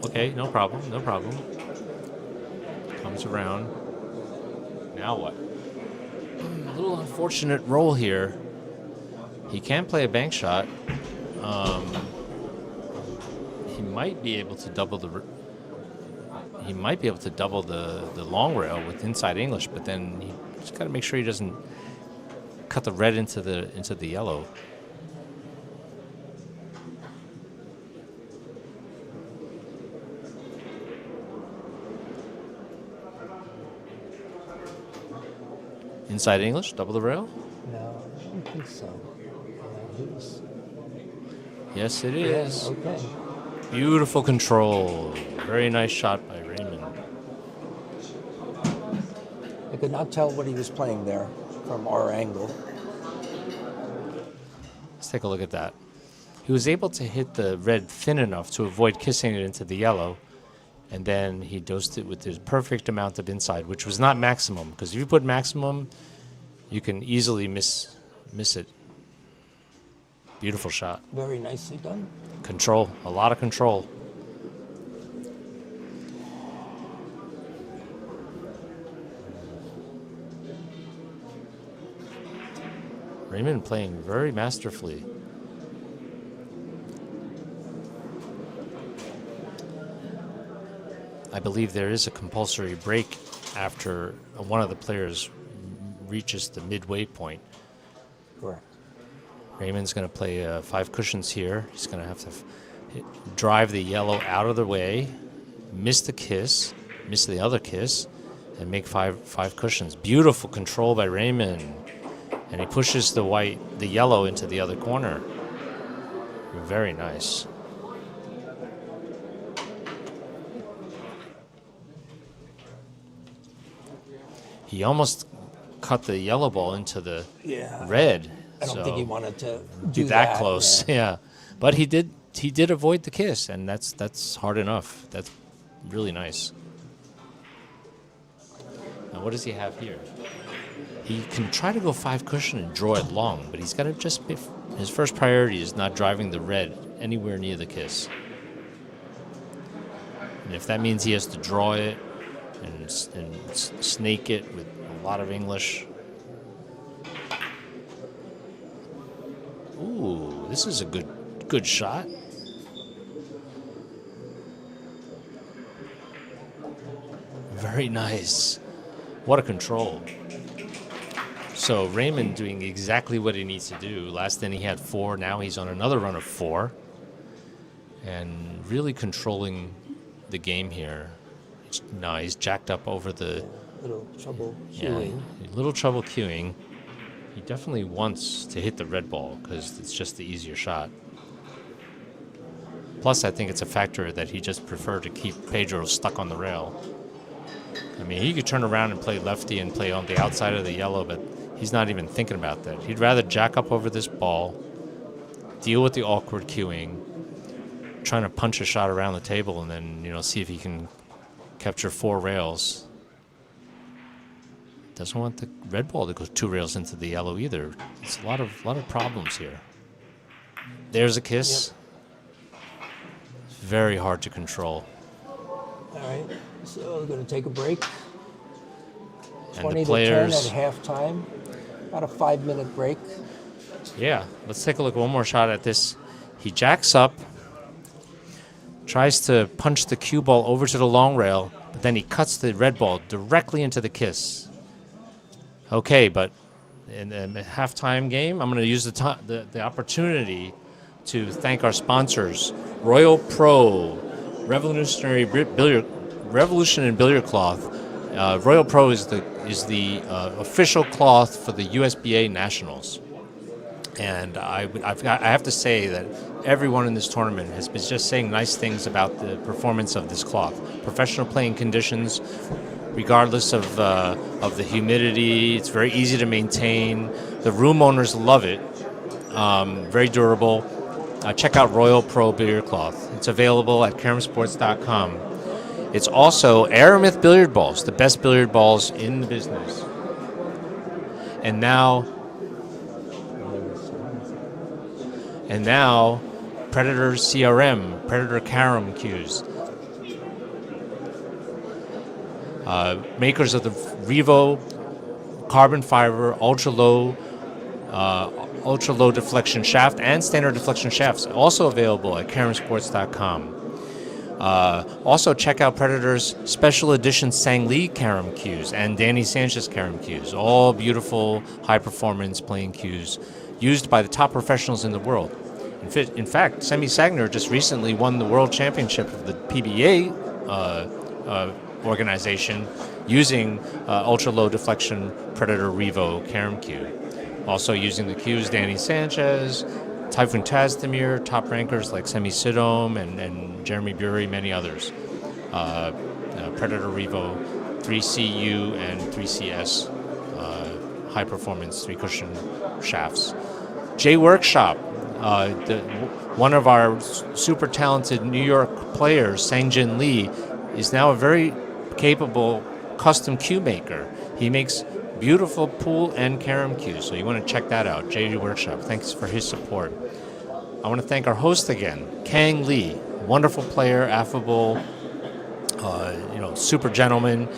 Okay, no problem. Comes around. Now what? A little unfortunate roll here. He can play a bank shot. He might be able to double the long rail with inside English, but then he just got to make sure he doesn't cut the red into the yellow. Inside English, double the rail? No, I don't think so. Yes, it is. Okay. Beautiful control. Very nice shot by Raymond. I could not tell what he was playing there from our angle. Let's take a look at that. He was able to hit the red thin enough to avoid kissing it into the yellow, and then he dosed it with the perfect amount of inside, which was not maximum, because if you put maximum, you can easily miss it. Beautiful shot. Very nicely done. Control, a lot of control. Raymond playing very masterfully. I believe there is a compulsory break after one of the players reaches the midway point. Correct. Raymond's going to play 5 cushions here. He's going to have to drive the yellow out of the way, miss the kiss, miss the other kiss, and make five cushions. Beautiful control by Raymond. And he pushes the yellow into the other corner. Very nice. He almost cut the yellow ball into the red. I don't think he wanted to do that close. Yeah. But he did avoid the kiss, and that's hard enough. That's really nice. Now what does he have here? He can try to go 5 cushion and draw it long, but he's got to just be, his first priority is not driving the red anywhere near the kiss. And if that means he has to draw it and snake it with a lot of English. Ooh, this is a good shot. Very nice. What a control. So Raymond doing exactly what he needs to do. Last inning he had 4. Now he's on another run of 4. And really controlling the game here. No, he's jacked up over the... Little trouble cueing. Yeah, little trouble cueing. He definitely wants to hit the red ball because it's just the easier shot. Plus, I think it's a factor that he just preferred to keep Pedro stuck on the rail. I mean, he could turn around and play lefty and play on the outside of the yellow, but he's not even thinking about that. He'd rather jack up over this ball, deal with the awkward cueing, trying to punch a shot around the table, and then, see if he can capture 4 rails. Doesn't want the red ball to go 2 rails into the yellow either. It's a lot of problems here. There's a kiss. Yep. Very hard to control. All right, so we're going to take a break. And 20 the players, to 10 at halftime. About a 5-minute break. Yeah, let's take a look. One more shot at this. He jacks up, tries to punch the cue ball over to the long rail, but then he cuts the red ball directly into the kiss. Okay, but in the halftime game, I'm going to use the opportunity to thank our sponsors, Royal Pro, Revolutionary Billiard Cloth. Royal Pro is the official cloth for the USBA Nationals, and I have to say that everyone in this tournament has been just saying nice things about the performance of this cloth. Professional playing conditions, regardless of the humidity. It's very easy to maintain. The room owners love it. Very durable. Check out Royal Pro Billiard Cloth. It's available at caramsports.com. It's also Aramith billiard balls, the best billiard balls in the business. And now Predator CRM, Predator Carom cues. Makers of the Revo carbon fiber ultra low deflection shaft and standard deflection shafts, also available at caramsports.com. Also check out Predator's special edition Sang Lee Carom cues and Danny Sanchez Carom cues, all beautiful high performance playing cues used by the top professionals in the world. In fact, Semi Sagner just recently won the world championship of the PBA organization using ultra low deflection Predator Revo Carom cue. Also using the cues Danny Sanchez, Typhoon Tazdemir, top rankers like Semi Sidom and Jeremy Bury, many others. Predator Revo, 3CU and 3CS, high performance 3-cushion shafts. J Workshop, one of our super talented New York players, Sangjin Lee, is now a very capable custom cue maker. He makes beautiful pool and carom cues, so you want to check that out. J Workshop, thanks for his support. I want to thank our host again, Kang Lee, wonderful player, affable, super gentleman.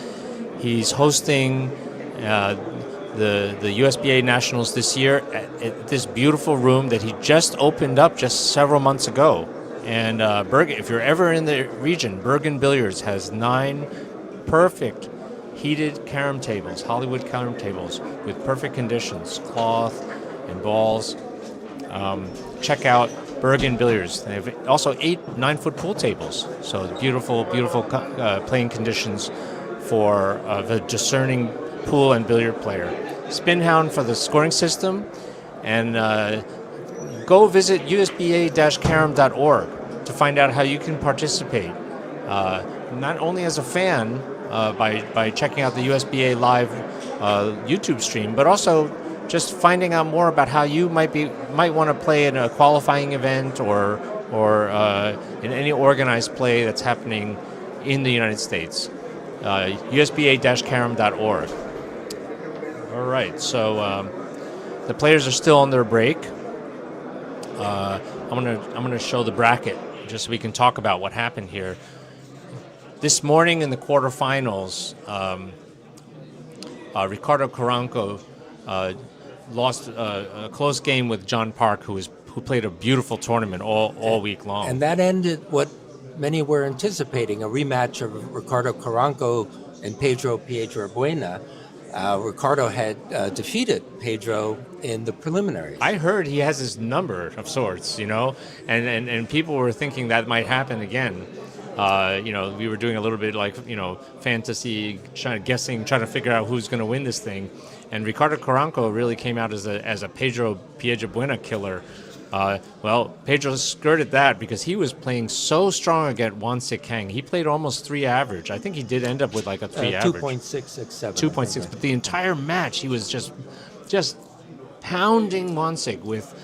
He's hosting the USBA Nationals this year at this beautiful room that he just opened up just several months ago. And Bergen, if you're ever in the region, Bergen Billiards has 9 perfect heated carom tables, Hollywood carom tables with perfect conditions, cloth and balls. Check out Bergen Billiards. They have also 8 9-foot pool tables. So beautiful, beautiful playing conditions for the discerning pool and billiard player. Spinhound for the scoring system, and go visit usba-carom.org to find out how you can participate. Not only as a fan by checking out the USBA live YouTube stream, but also just finding out more about how you might want to play in a qualifying event or in any organized play that's happening in the United States. usba-carom.org. All right, so the players are still on their break. I'm gonna show the bracket just so we can talk about what happened here. This morning in the quarterfinals, Ricardo Caranco lost a close game with John Park, who played a beautiful tournament all week long. And that ended what many were anticipating, a rematch of Ricardo Caranco and Pedro Piedrabuena. Ricardo had defeated Pedro in the preliminaries. I heard he has his number of sorts, and people were thinking that might happen again. We were doing a little bit like, fantasy, trying to figure out who's going to win this thing. And Ricardo Caranco really came out as a Pedro Piedrabuena killer. Pedro skirted that because he was playing so strong against Wansik Kang. He played almost 3 average. I think he did end up with like a 3 average. 2.667. 2.6, but the entire match he was just pounding Wansik with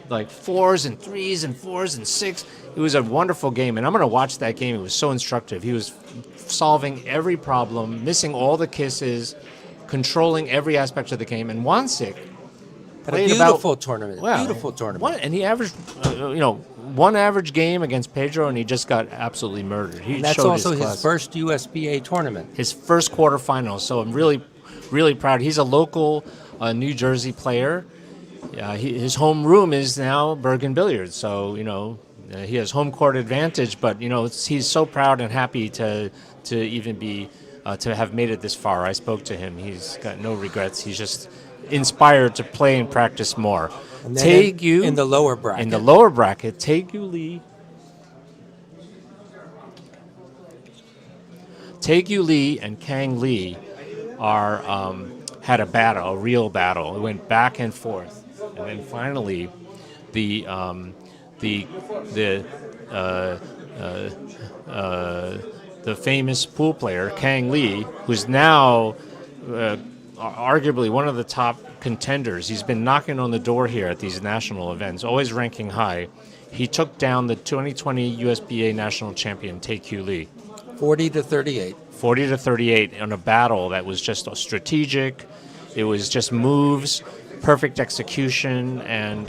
like 4s and 3s and 4s and 6. It was a wonderful game, and I'm going to watch that game. It was so instructive. He was solving every problem, missing all the kisses, controlling every aspect of the game, and Wansik played a beautiful tournament. Beautiful tournament. And he averaged, 1 average game against Pedro, and he just got absolutely murdered. And that's also his first USBA tournament. His first quarterfinal. So I'm really, really proud. He's a local New Jersey player. His home room is now Bergen Billiards. So, he has home court advantage, but, he's so proud and happy to even be, to have made it this far. I spoke to him. He's got no regrets. He's just inspired to play and practice more. And then in the lower bracket. In the lower bracket, Taegyu Lee. Taegyu Lee and Kang Lee had a real battle. It went back and forth, and then finally, the famous pool player Kang Lee, who's now arguably one of the top contenders. He's been knocking on the door here at these national events, always ranking high. He took down the 2020 USBA national champion Taegyu Lee. 40-38. 40-38 in a battle that was just strategic. It was just moves, perfect execution, and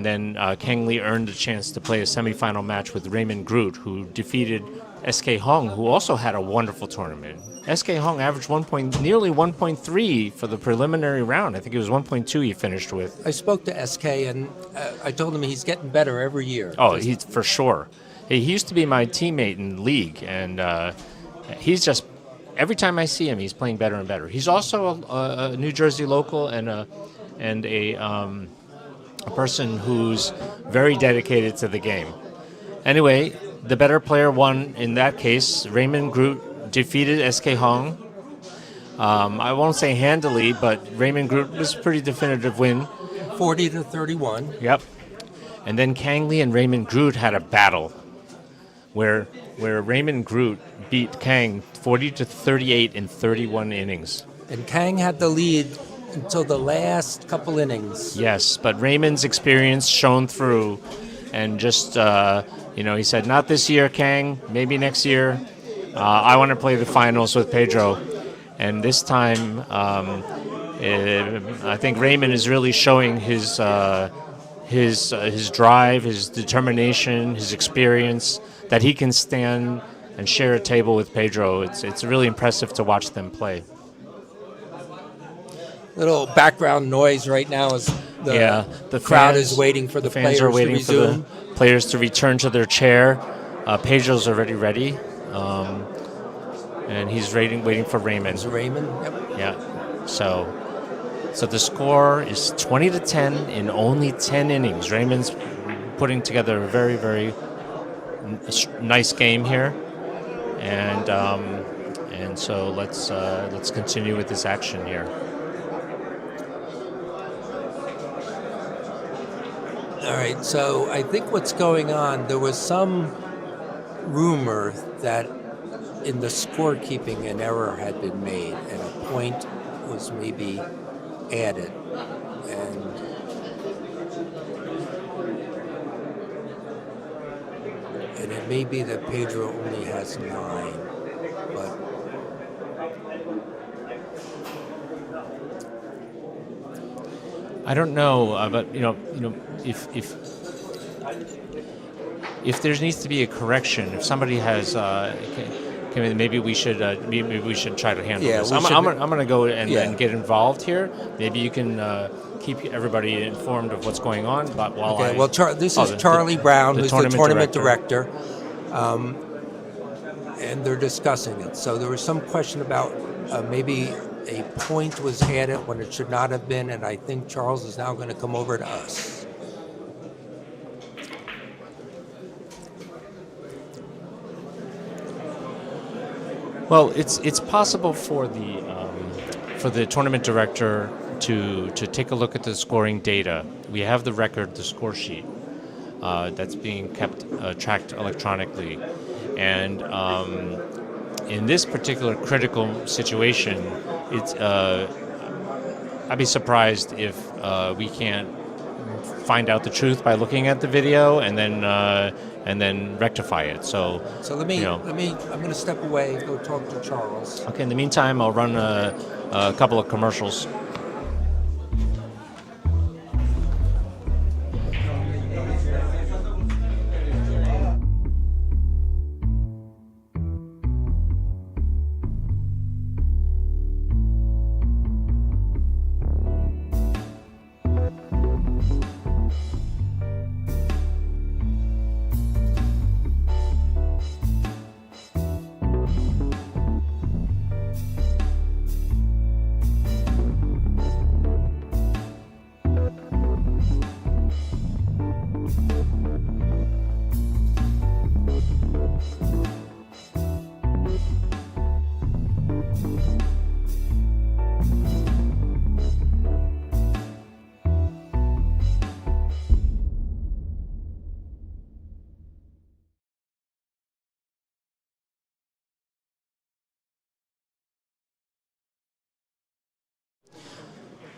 then Kang Lee earned a chance to play a semifinal match with Raymon Groot, who defeated SK Hong, who also had a wonderful tournament. SK Hong averaged nearly 1.3 for the preliminary round. I think it was 1.2 he finished with. I spoke to SK, and I told him he's getting better every year. Oh, he's for sure. He used to be my teammate in league, and he's just, every time I see him, he's playing better and better. He's also a New Jersey local and a person who's very dedicated to the game. Anyway, the better player won in that case. Raymond Groot defeated SK Hong. I won't say handily, but Raymond Groot was a pretty definitive win. 40-31. Yep. And then Kang and Raymond Groot had a battle where Raymond Groot beat Kang 40-38 in 31 innings. And Kang had the lead until the last couple innings. Yes, but Raymond's experience shone through, and just he said, "Not this year, Kang. Maybe next year. I want to play the finals with Pedro." And this time, I think Raymond is really showing his drive, his determination, his experience, that he can stand and share a table with Pedro. It's really impressive to watch them play. Little background noise right now as the crowd is waiting for the fans players are waiting to resume. for the players to return to their chair. Pedro's already ready, and he's waiting for Raymond. It's Raymond. Yep. Yeah. So the score is 20-10 in only 10 innings. Raymond's putting together a very, very nice game here, and so let's continue with this action here. All right, so I think what's going on, there was some rumor that in the scorekeeping an error had been made and a point was maybe added. And it may be that Pedro only has 9, but I don't know, but if there needs to be a correction, if somebody has, maybe we should try to handle this. I'm going to go and get involved here. Maybe you can keep everybody informed of what's going on. But this is Charlie Brown, who's the tournament director, and they're discussing it. So there was some question about maybe a point was added when it should not have been, and I think Charles is now going to come over to us. Well, it's possible for the tournament director to take a look at the scoring data. We have the record, the score sheet that's being kept tracked electronically, and in this particular critical situation, I'd be surprised if we can't find out the truth by looking at the video and then rectify it. So let me. I'm going to step away, go talk to Charles. Okay. In the meantime, I'll run a couple of commercials.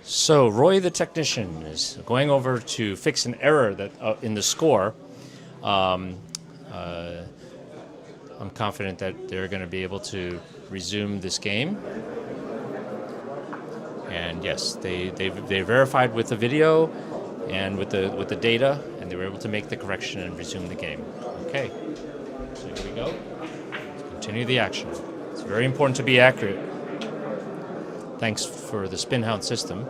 So Roy, the technician, is going over to fix an error that in the score. I'm confident that they're going to be able to resume this game. And yes, they verified with the video and with the data, and they were able to make the correction and resume the game. Okay, so here we go. Let's continue the action. It's very important to be accurate. Thanks for the spin-hound system.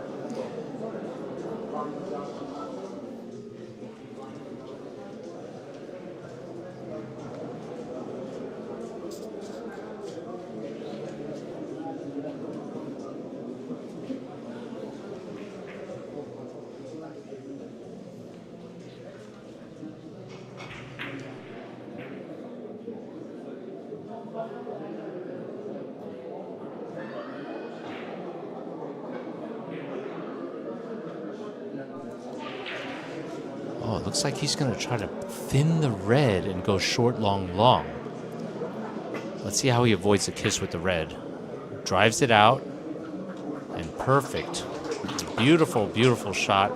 Oh, it looks like he's going to try to thin the red and go short, long, long. Let's see how he avoids the kiss with the red. Drives it out. And perfect. Beautiful, beautiful shot.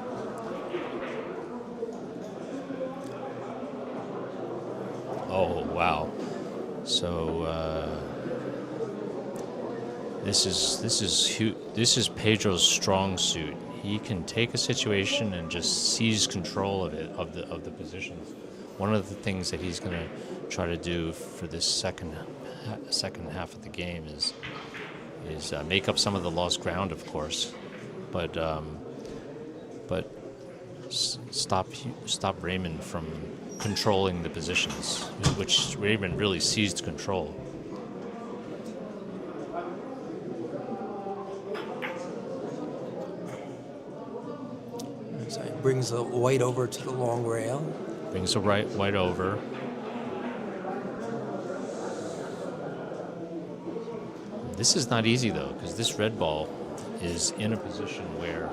Oh, wow. So this is Pedro's strong suit. He can take a situation and just seize control of it, of the positions. One of the things that he's going to try to do for this second half of the game is make up some of the lost ground, of course, but stop Raymon from controlling the positions, which Raymon really seized control. So he brings the white over to the long rail. Brings the white over. This is not easy, though, because this red ball is in a position where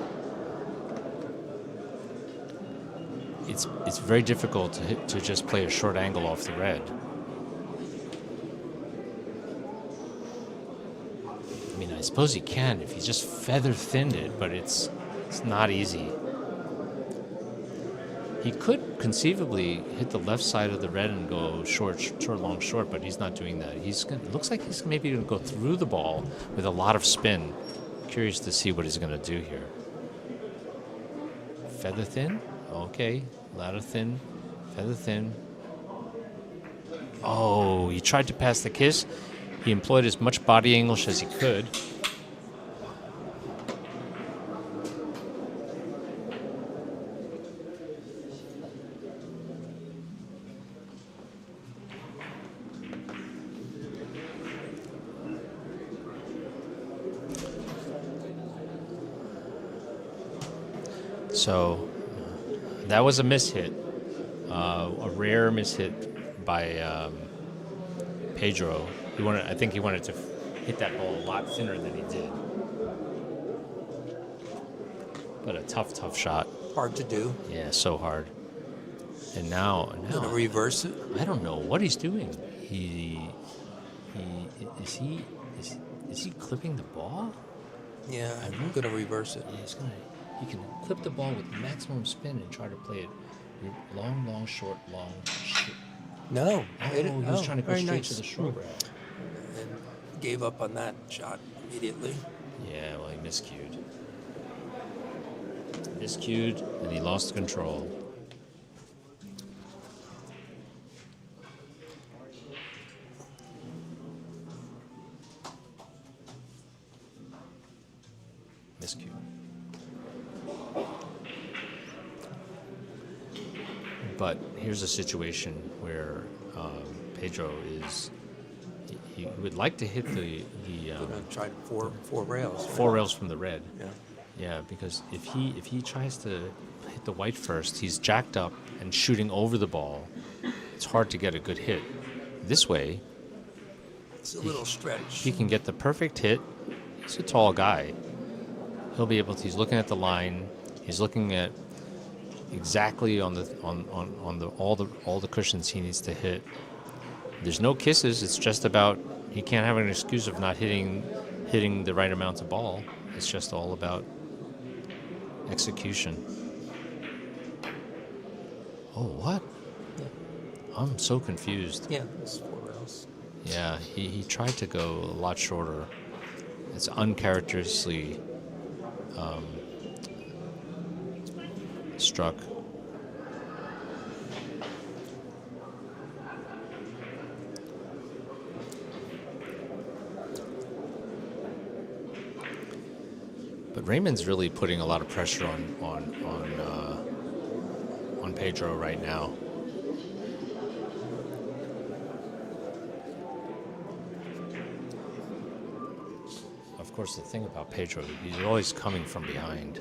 it's very difficult to just play a short angle off the red. I mean, I suppose he can if he just feather thinned it, but it's not easy. He could conceivably hit the left side of the red and go short, long, short, but he's not doing that. It looks like he's maybe going to go through the ball with a lot of spin. Curious to see what he's going to do here. Feather thin? Okay. Ladder thin. Feather thin. Oh, he tried to pass the kiss. He employed as much body English as he could. So that was a mishit, a rare mishit by Pedro. I think he wanted to hit that ball a lot thinner than he did. But a tough shot. Hard to do. Yeah, so hard. And now Gonna reverse it. I don't know what he's doing. Is he clipping the ball? Yeah, I'm gonna reverse it. Yeah, he can clip the ball with maximum spin and try to play it long, short, long. No. He was trying to go very straight nice. to the short rail. And gave up on that shot immediately. Yeah, well, he miscued. And he lost control. Miscue. But here's a situation where Pedro he would like to hit the Gonna try four rails. Right? 4 rails from the red. Yeah. Yeah, because if he tries to hit the white first, he's jacked up and shooting over the ball. It's hard to get a good hit. This way, It's a little stretch. he can get the perfect hit. He's a tall guy. He'll be able to. He's looking at the line. He's looking at exactly on all the cushions he needs to hit. There's no kisses. It's just about he can't have an excuse of not hitting the right amount of ball. It's just all about execution. Oh, what? Yeah. I'm so confused. Yeah, it's 4 rails. Yeah, he tried to go a lot shorter. It's uncharacteristically struck. But Raymond's really putting a lot of pressure on Pedro right now. Of course, the thing about Pedro, he's always coming from behind.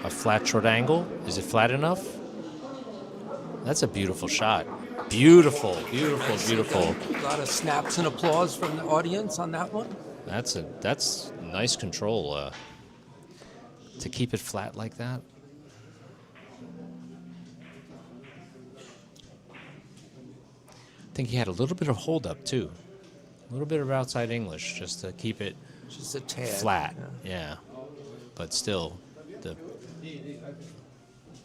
A flat short angle? Is it flat enough? That's a beautiful shot. Beautiful. A lot of snaps and applause from the audience on that one. That's nice control. to keep it flat like that. I think he had a little bit of hold up too. A little bit of outside English just to keep it Just a tad. flat. Yeah. But still, the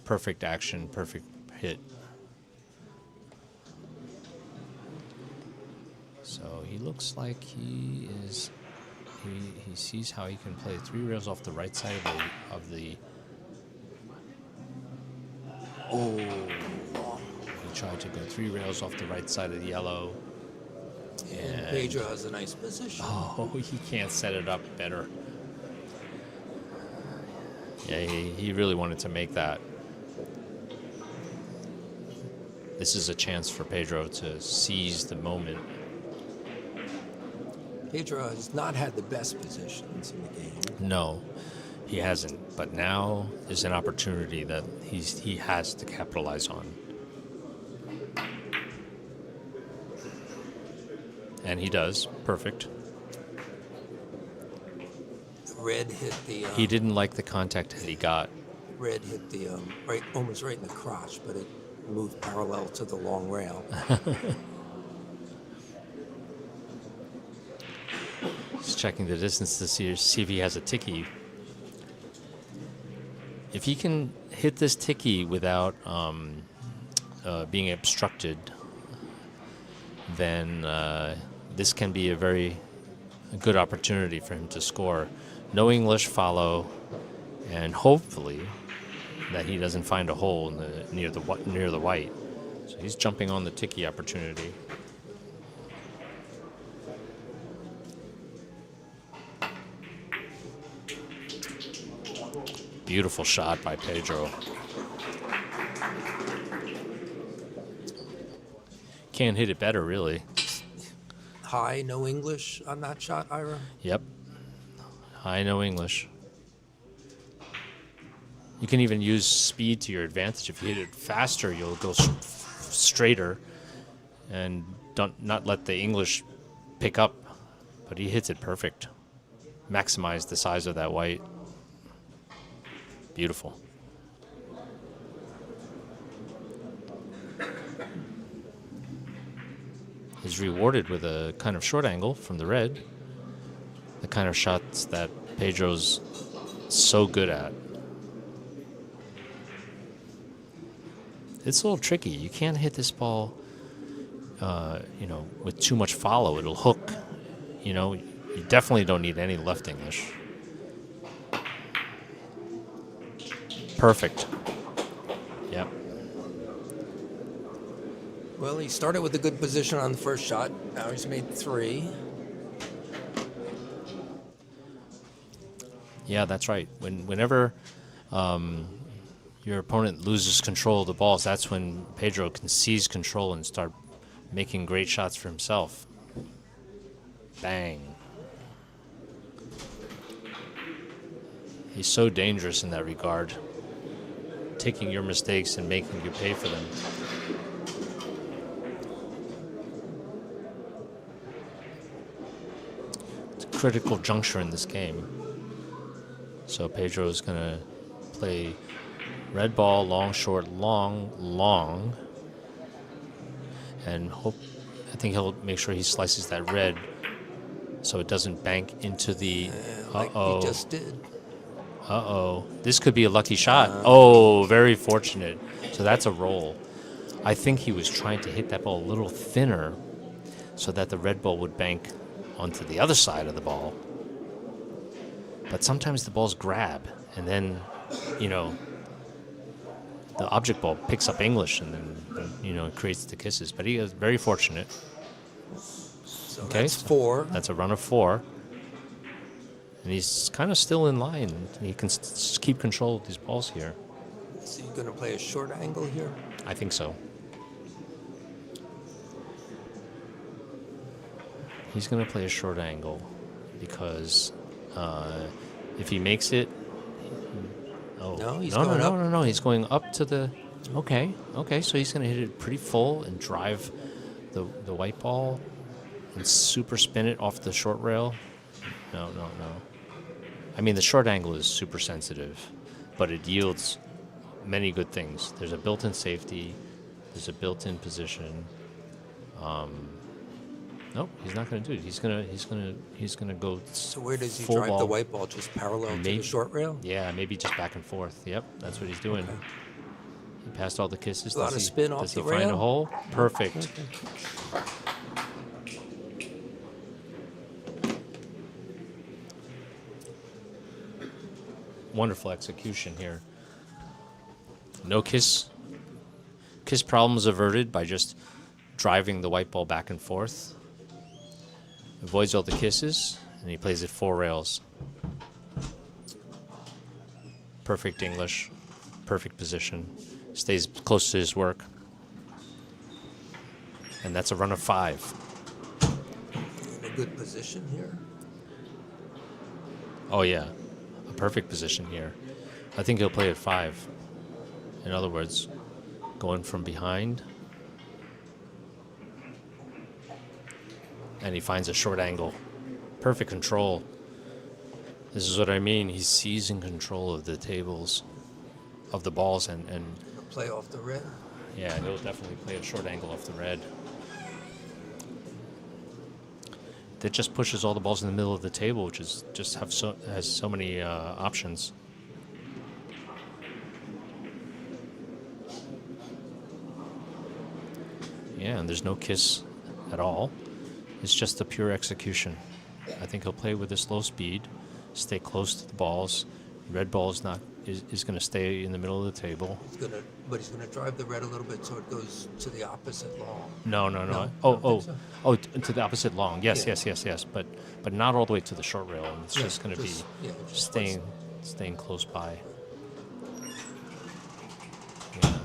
perfect action, perfect hit. So he looks like he sees how he can play 3 rails off the right side of the. Oh. He tried to go 3 rails off the right side of the yellow. And Pedro has a nice position. Oh, he can't set it up better. Yeah, he really wanted to make that. This is a chance for Pedro to seize the moment. Pedro has not had the best positions in the game. No, he hasn't. But now is an opportunity that he has to capitalize on. And he does. Perfect. Red hit the. He didn't like the contact that he got. Red hit the almost right in the crotch, but it moved parallel to the long rail. He's checking the distance to see if he has a ticky. If he can hit this ticky without being obstructed, then this can be a good opportunity for him to score. No English follow, and hopefully that he doesn't find a hole near the white. So he's jumping on the ticky opportunity. Beautiful shot by Pedro. Can't hit it better, really. High, no English on that shot, Ira? Yep. High, no English. You can even use speed to your advantage. If you hit it faster, you'll go straighter and not let the English pick up. But he hits it perfect. Maximize the size of that white. Beautiful. Is rewarded with a kind of short angle from the red. The kind of shots that Pedro's so good at. It's a little tricky. You can't hit this ball, with too much follow. It'll hook. You definitely don't need any left English. Perfect. Yep. Well, he started with a good position on the first shot. Now he's made 3. Yeah, that's right. Whenever your opponent loses control of the balls, that's when Pedro can seize control and start making great shots for himself. Bang. He's so dangerous in that regard. Taking your mistakes and making you pay for them. It's a critical juncture in this game. So Pedro is going to play red ball, long, short, long, long. And I think he'll make sure he slices that red so it doesn't bank into the... Like he just did. Uh-oh. This could be a lucky shot. Very fortunate. So that's a roll. I think he was trying to hit that ball a little thinner so that the red ball would bank onto the other side of the ball. But sometimes the balls grab, and then, the object ball picks up English, and then, it creates the kisses. But he is very fortunate. So okay, that's 4. That's a run of 4. And he's kind of still in line. He can keep control of these balls here. Is he going to play a short angle here? I think so. He's going to play a short angle because if he makes it... No, he's going up. No. He's going up to the... Okay. So he's going to hit it pretty full and drive the white ball and super spin it off the short rail. No. I mean, the short angle is super sensitive, but it yields many good things. There's a built-in safety. There's a built-in position. Nope, he's not going to do it. He's gonna go. So where does he full drive the ball. white ball? Just parallel to the short rail? Yeah, maybe just back and forth. Yep, that's what he's doing. Okay. He passed all the kisses. A lot of spin off does he the find a rail? hole? Perfect. Wonderful execution here. No kiss. Kiss problems averted by just driving the white ball back and forth. Avoids all the kisses, and he plays it 4 rails. Perfect English, perfect position. Stays close to his work. And that's a run of 5. In a good position here. Oh yeah, a perfect position here. I think he'll play at 5. In other words, going from behind. And he finds a short angle. Perfect control. This is what I mean. He's seizing control of the tables, of the balls, and Play off the red. yeah, he'll definitely play a short angle off the red. That just pushes all the balls in the middle of the table, which is just has so many options. Yeah, and there's no kiss at all. It's just a pure execution. I think he'll play with a slow speed, stay close to the balls. Red ball is going to stay in the middle of the table. But he's gonna drive the red a little bit so it goes to the opposite long. No. No, I don't think so. To the opposite long. Yes, Yeah. yes. But not all the way to the short rail. And it's just going to be just staying close by. Yeah.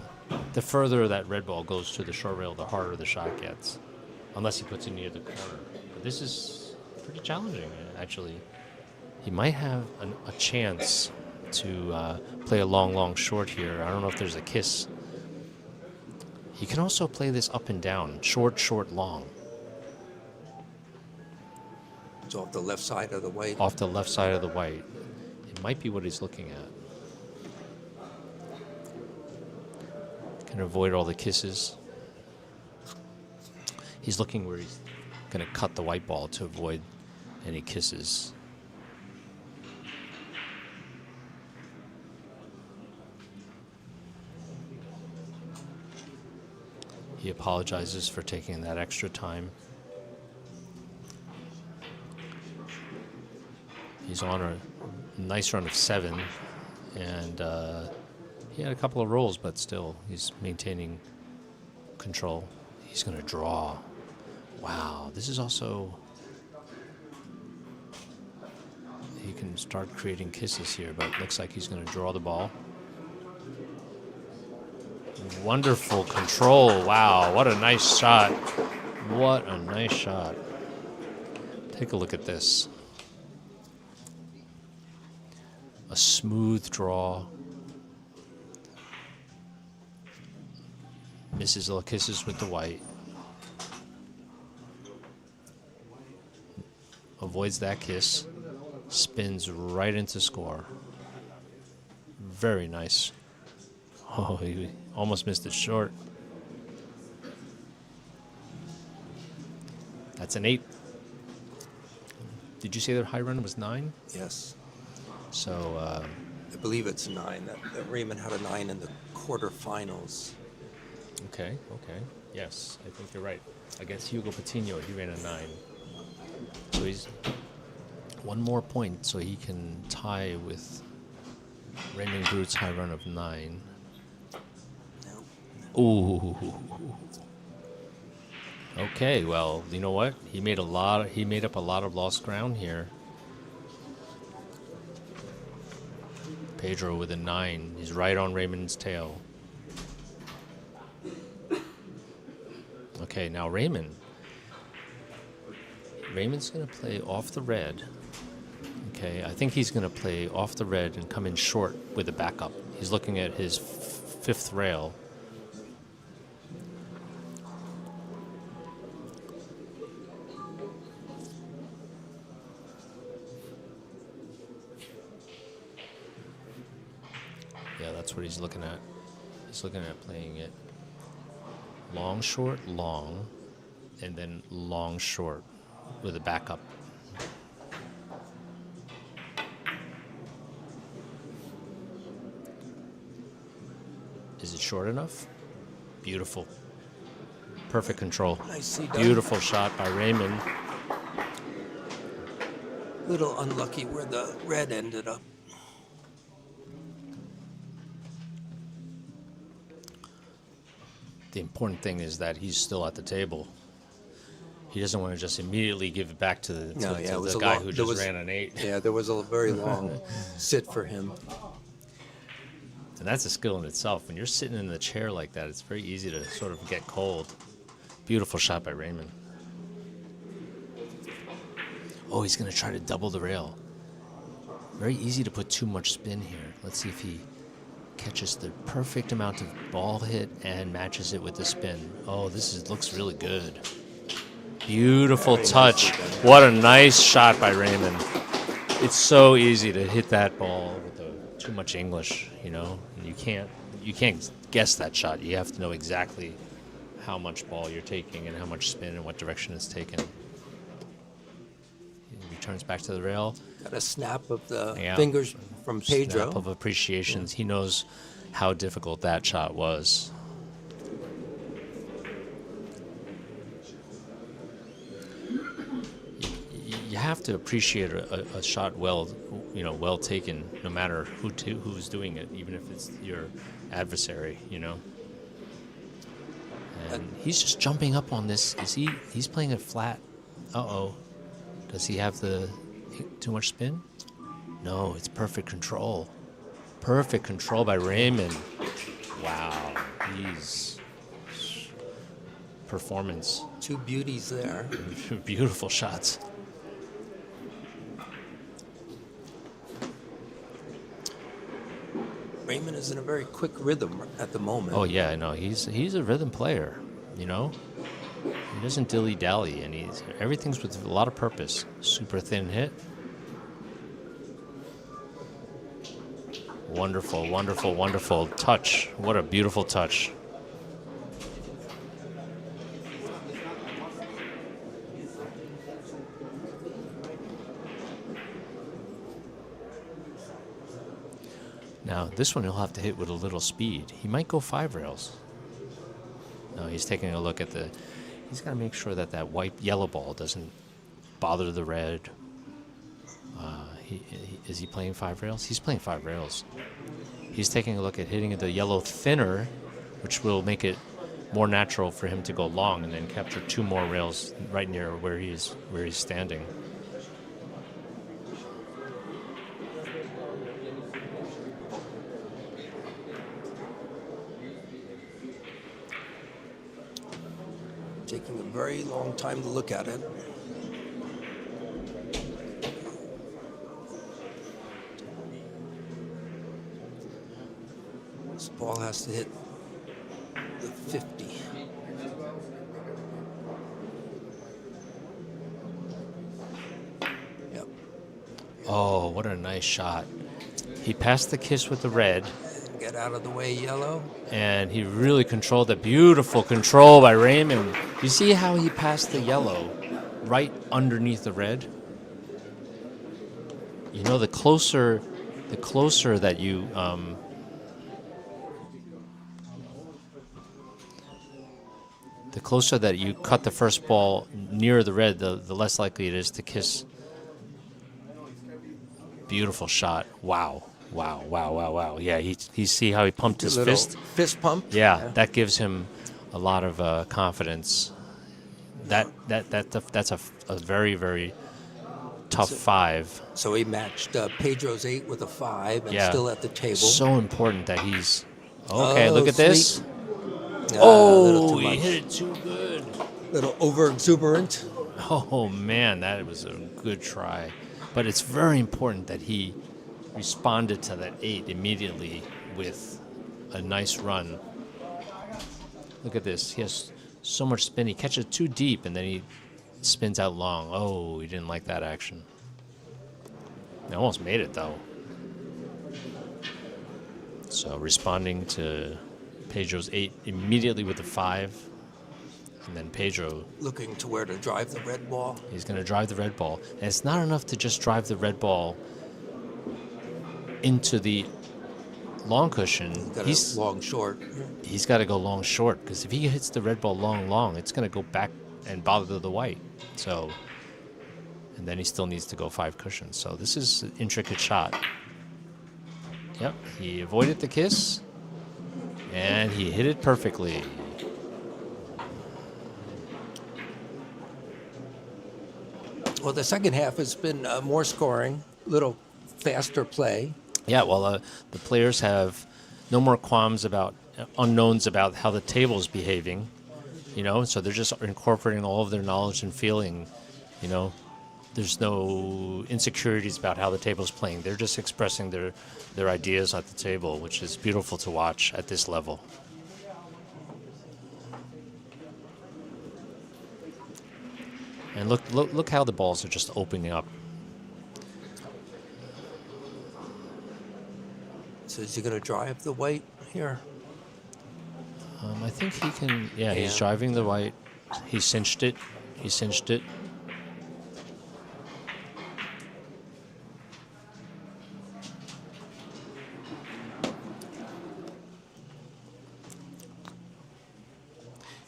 The further that red ball goes to the short rail, the harder the shot gets, unless he puts it near the corner. But this is pretty challenging, actually. He might have a chance to play a long short here. I don't know if there's a kiss. He can also play this up and down, short, long. It's off the left side of the white. Off the left side of the white. It might be what he's looking at. Can avoid all the kisses. He's looking where he's going to cut the white ball to avoid any kisses. He apologizes for taking that extra time. He's on a nice run of 7, and he had a couple of rolls, but still, he's maintaining control. He's going to draw. Wow, this is also... He can start creating kisses here, but it looks like he's going to draw the ball. Wonderful control. Wow, what a nice shot. What a nice shot. Take a look at this. A smooth draw. Misses little kisses with the white. Avoids that kiss. Spins right into score. Very nice. Oh, he almost missed it short. That's an 8. Did you say their high run was 9? Yes. So, I believe it's 9. That Raymond had a 9 in the quarterfinals. okay. Yes, I think you're right. Against Hugo Patino, he ran a 9. So he's one more point so he can tie with Raymond Groot's high run of 9. Ooh. Okay, well, you know what? He made up a lot of lost ground here. Pedro with a 9. He's right on Raymond's tail. Okay, now Raymond's going to play off the red. Okay, I think he's going to play off the red and come in short with a backup. He's looking at his 5th rail. Yeah, that's what he's looking at. He's looking at playing it long, short, long, and then long, short with a backup. Is it short enough? Beautiful. Perfect control. Nicely done. Beautiful shot by Raymond. Little unlucky where the red ended up. The important thing is that he's still at the table. He doesn't want to just immediately give it back to the, No, yeah, it was the a guy long- who there just was- ran an 8. Yeah, there was a very long sit for him. And that's a skill in itself. When you're sitting in the chair like that, it's very easy to sort of get cold. Beautiful shot by Raymond. Oh, he's going to try to double the rail. Very easy to put too much spin here. Let's see if he catches the perfect amount of ball hit and matches it with the spin. Oh, looks really good. Beautiful touch. What a nice shot by Raymond. It's so easy to hit that ball with too much English, you know. And you can't guess that shot. You have to know exactly how much ball you're taking and how much spin and what direction it's taken. He returns back to the rail. Got a snap of the Yeah. fingers from Pedro. Snap of appreciation. He knows how difficult that shot was. You have to appreciate a shot well taken, no matter who's doing it, even if it's your adversary, you know. And he's just jumping up on this. He's playing it flat. Uh-oh. Does he have too much spin? No, it's perfect control. Perfect control by Raymond. Wow. Performance. Two beauties there. Beautiful shots. Raymond is in a very quick rhythm at the moment. Oh yeah, no, he's a rhythm player, you know. He doesn't dilly-dally, and everything's with a lot of purpose. Super thin hit. Wonderful, wonderful, wonderful touch. What a beautiful touch. Now, this one he'll have to hit with a little speed. He might go 5 rails. No, he's taking a look at he's got to make sure that yellow ball doesn't bother the red. Is he playing 5 rails? He's playing 5 rails. He's taking a look at hitting the yellow thinner, which will make it more natural for him to go long and then capture 2 more rails right near where he's standing. Taking a very long time to look at it. This ball has to hit the 50. Yep. Oh, what a nice shot. He passed the kiss with the red. Get out of the way, yellow. And he really controlled that. Beautiful control by Raymond. You see how he passed the yellow right underneath the red? You know, the closer that you cut the first ball near the red, the less likely it is to kiss. Beautiful shot. Wow. Wow, wow, wow, wow. Yeah, he see how he pumped his fist? Fist pump? Yeah, that gives him a lot of confidence. That's a very, very tough 5. So he matched Pedro's 8 with a 5 and Yeah. still at the table. So important that he's... Okay, Oh, look at this. sweet. A little Oh, too he much. hit it too good. Little over exuberant. Oh, man, that was a good try. But it's very important that he responded to that 8 immediately with a nice run. Look at this. He has so much spin. He catches too deep, and then he spins out long. Oh, he didn't like that action. He almost made it, though. So responding to Pedro's 8 immediately with the 5. And then Pedro, Looking to where to drive the red ball. he's going to drive the red ball. And it's not enough to just drive the red ball into the long cushion. Got a long short. He's got to go long short, because if he hits the red ball long, it's going to go back and bother the white. So, and then he still needs to go 5 cushions. So this is an intricate shot. Yep, he avoided the kiss, and he hit it perfectly. Well, the second half has been more scoring, little faster play. Yeah, well, the players have no more qualms about unknowns about how the table is behaving, so they're just incorporating all of their knowledge and feeling, There's no insecurities about how the table's playing. They're just expressing their ideas at the table, which is beautiful to watch at this level. And look how the balls are just opening up. So is he going to drive the white here? I think he can. Yeah, he's driving the white. He cinched it.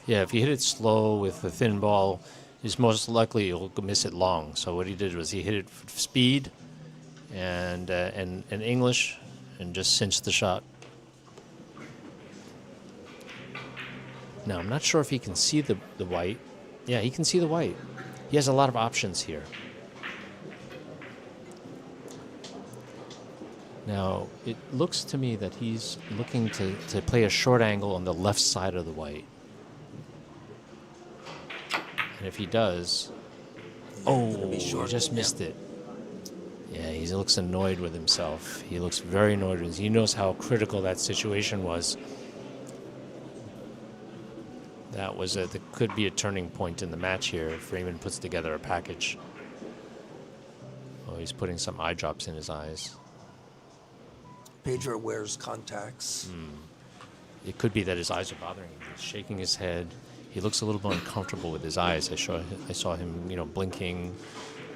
Yeah, if you hit it slow with a thin ball, he's most likely he'll miss it long. So what he did was he hit it for speed and English and just cinched the shot. Now, I'm not sure if he can see the white. Yeah, he can see the white. He has a lot of options here. Now, it looks to me that he's looking to play a short angle on the left side of the white. And if he does... Oh, he just missed it. Yeah, he looks annoyed with himself. He looks very annoyed with himself. He knows how critical that situation was. That could be a turning point in the match here if Raymon puts together a package. Oh, he's putting some eye drops in his eyes. Pedro wears contacts. It could be that his eyes are bothering him. He's shaking his head. He looks a little more uncomfortable with his eyes. I saw him, blinking,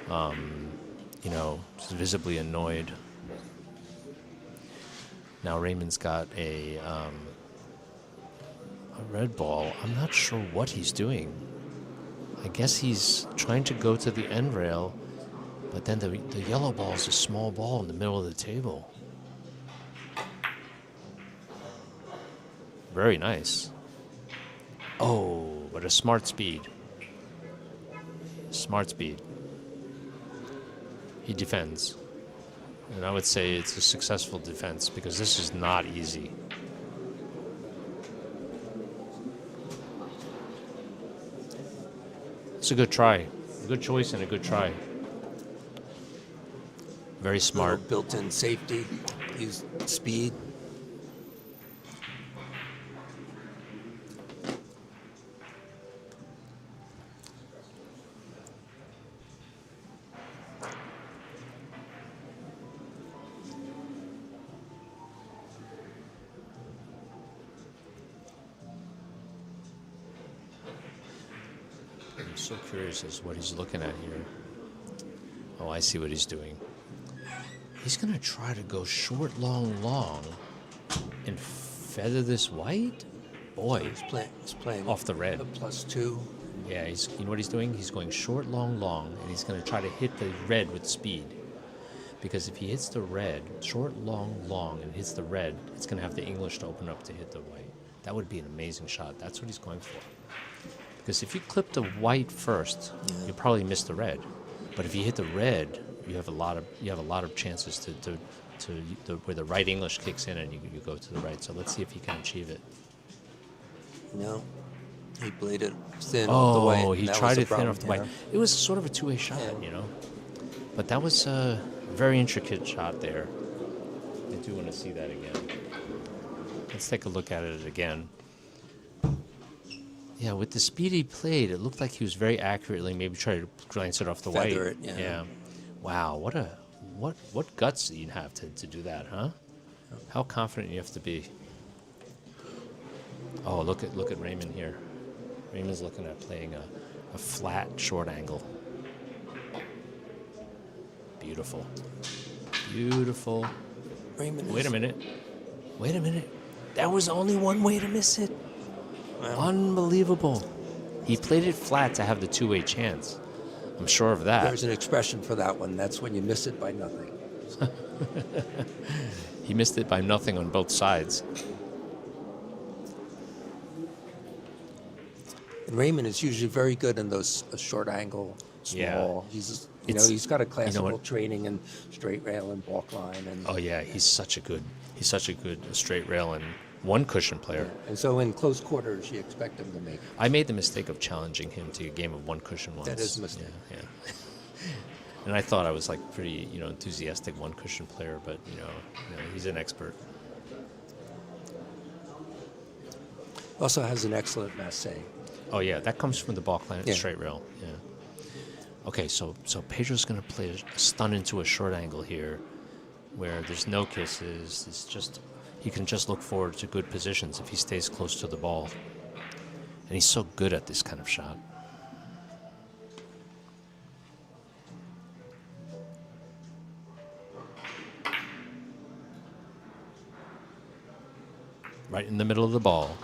just visibly annoyed. Now Raymon's got a red ball. I'm not sure what he's doing. I guess he's trying to go to the end rail, but then the yellow ball is a small ball in the middle of the table. Very nice. Oh, but a smart speed. Smart speed. He defends. And I would say it's a successful defense because this is not easy. It's a good try. A good choice and a good try. Very smart. Little built-in safety. Use speed. I'm so curious as to what he's looking at here. Oh, I see what he's doing. He's going to try to go short, long, and feather this white? Boy. He's playing off the red. A +2. Yeah, you know what he's doing? He's going short, long, and he's going to try to hit the red with speed. Because if he hits the red, short, long, and hits the red, it's going to have the English to open up to hit the white. That would be an amazing shot. That's what he's going for. Because if you clip the white first, you probably miss the red. But if you hit the red, you have a lot of chances to where the right English kicks in and you go to the right. So let's see if he can achieve it. No, he played it thin off the white. Oh, he tried it thin off the white. Yeah. It was sort of a two-way shot, But that was a very intricate shot there. I do want to see that again. Let's take a look at it again. Yeah, with the speed he played, it looked like he was very accurately maybe trying to glance it off the white. Feather it, yeah. Wow, what guts you have to do that, huh? How confident you have to be. Oh, look at Raymond here. Raymond's looking at playing a flat short angle. Beautiful. Beautiful. Raymond Wait is- a minute. Wait a minute. That was only one way to miss it. Well, Unbelievable. He played it flat to have the two-way chance. I'm sure of that. there's an expression for that one. That's when you miss it by nothing. He missed it by nothing on both sides. And Raymond is usually very good in those short angle, small. Yeah. He's got a classical what? training in straight rail and balk line, and Oh yeah, he's such a good straight rail and one cushion player. and so in close quarters you expect him to make. I made the mistake of challenging him to a game of one cushion once. That is a mistake. Yeah, yeah. And I thought I was like pretty, enthusiastic one cushion player, but he's an expert. Also has an excellent masse. Oh yeah, that comes from the balk line Yeah. straight rail. Yeah. Okay, so Pedro's gonna play a stun into a short angle here, where there's no kisses. It's just he can just look forward to good positions if he stays close to the ball. And he's so good at this kind of shot. Right in the middle of the ball.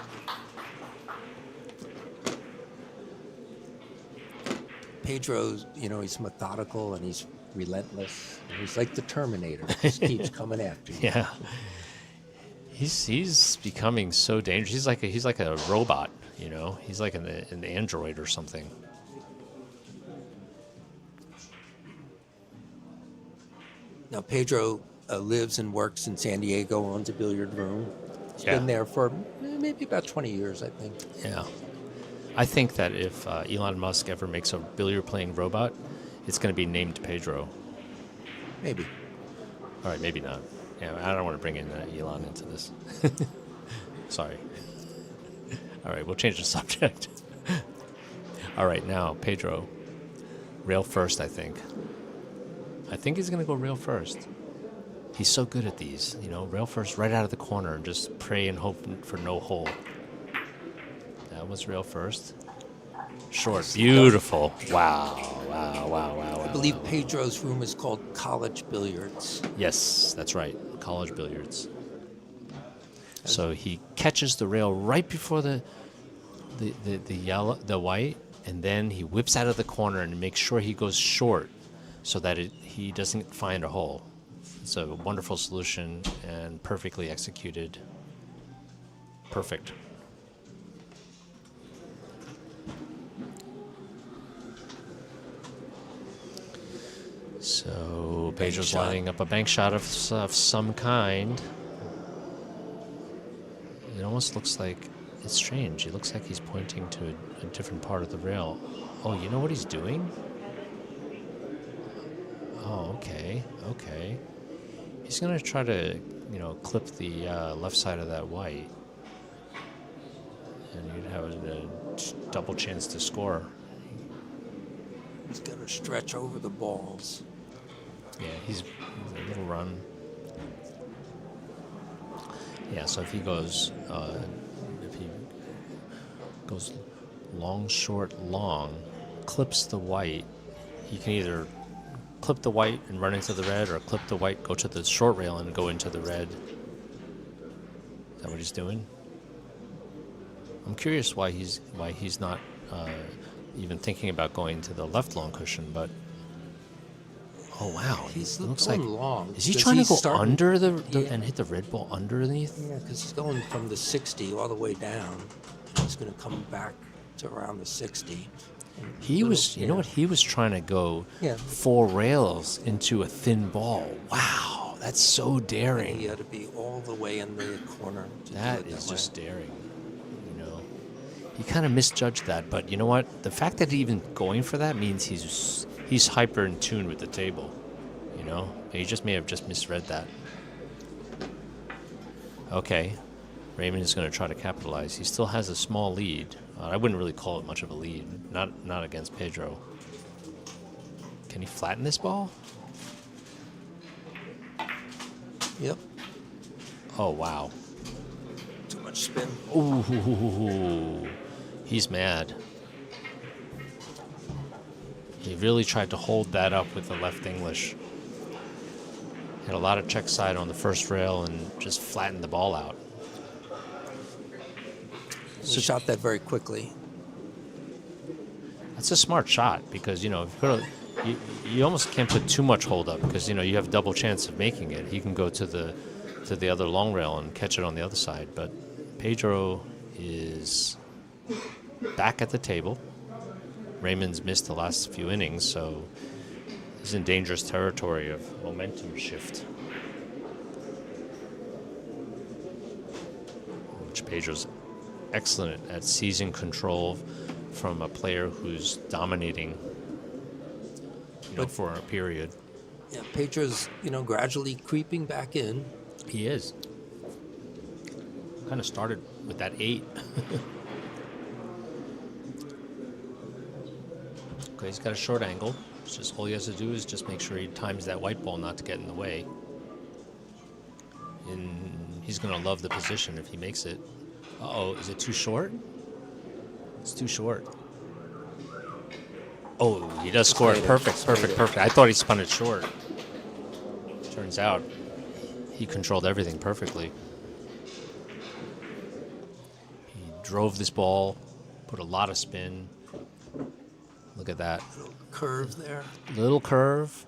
Pedro's, he's methodical and he's relentless. And he's like the Terminator. Just keeps coming after you. Yeah. He's becoming so dangerous. He's like a robot, He's like an android or something. Now Pedro lives and works in San Diego, owns a billiard room. He's Yeah. been there for maybe about 20 years, I think. Yeah. I think that if Elon Musk ever makes a billiard playing robot, it's going to be named Pedro. Maybe. All right, maybe not. Yeah, I don't want to bring in Elon into this. Sorry. All right, we'll change the subject. All right, now, Pedro. Rail first, I think. I think he's going to go rail first. He's so good at these, rail first right out of the corner and just pray and hope for no hole. That was rail first. Short, beautiful. Wow. I believe Pedro's room is called College Billiards. Yes, that's right. College billiards. So he catches the rail right before the white, and then he whips out of the corner and makes sure he goes short so that he doesn't find a hole. It's a wonderful solution and perfectly executed. Perfect. So Pedro's shot. lining up a bank shot of some kind. It almost looks like it's strange. It looks like he's pointing to a different part of the rail. Oh, you know what he's doing? Oh, okay. He's gonna try to, clip the left side of that white, and you'd have a double chance to score. He's going to stretch over the balls. Yeah, he's a little run. Yeah, so if he goes long, short, long, clips the white, he can either clip the white and run into the red, or clip the white, go to the short rail and go into the red. Is that what he's doing? I'm curious why he's not even thinking about going to the left long cushion, but oh wow, He's it looks going like long. is he Does trying he to go start- under the Yeah. and hit the red ball underneath? Yeah, because he's going from the 60 all the way down. He's going to come back to around the 60. He was, you know what? He was trying to go Yeah. 4 rails into a thin ball. Wow, that's so He daring. had to be all the way in the corner. To That do it is that just way. daring. He kind of misjudged that, but you know what? The fact that even going for that means he's hyper in tune with the table. He just may have just misread that. Okay, Raymond is going to try to capitalize. He still has a small lead. I wouldn't really call it much of a lead, not against Pedro. Can he flatten this ball? Yep. Oh, wow. Too much spin. Ooh, he's mad. He really tried to hold that up with the left English. Had a lot of check side on the first rail and just flattened the ball out. He shot that very quickly. That's a smart shot because, you almost can't put too much hold up because, you have double chance of making it. He can go to the other long rail and catch it on the other side. But Pedro is back at the table. Raymon's missed the last few innings, so he's in dangerous territory of momentum shift, which Pedro's excellent at seizing control from a player who's dominating, for a period. Yeah, Pedro's, gradually creeping back in. He is. Kind of started with that 8. Okay, he's got a short angle. It's just all he has to do is just make sure he times that white ball not to get in the way. And he's going to love the position if he makes it. Uh-oh, is it too short? It's too short. Oh, he does score it. Perfect. I thought he spun it short. Turns out he controlled everything perfectly. He drove this ball, put a lot of spin. Look at that. Curve there. Little curve.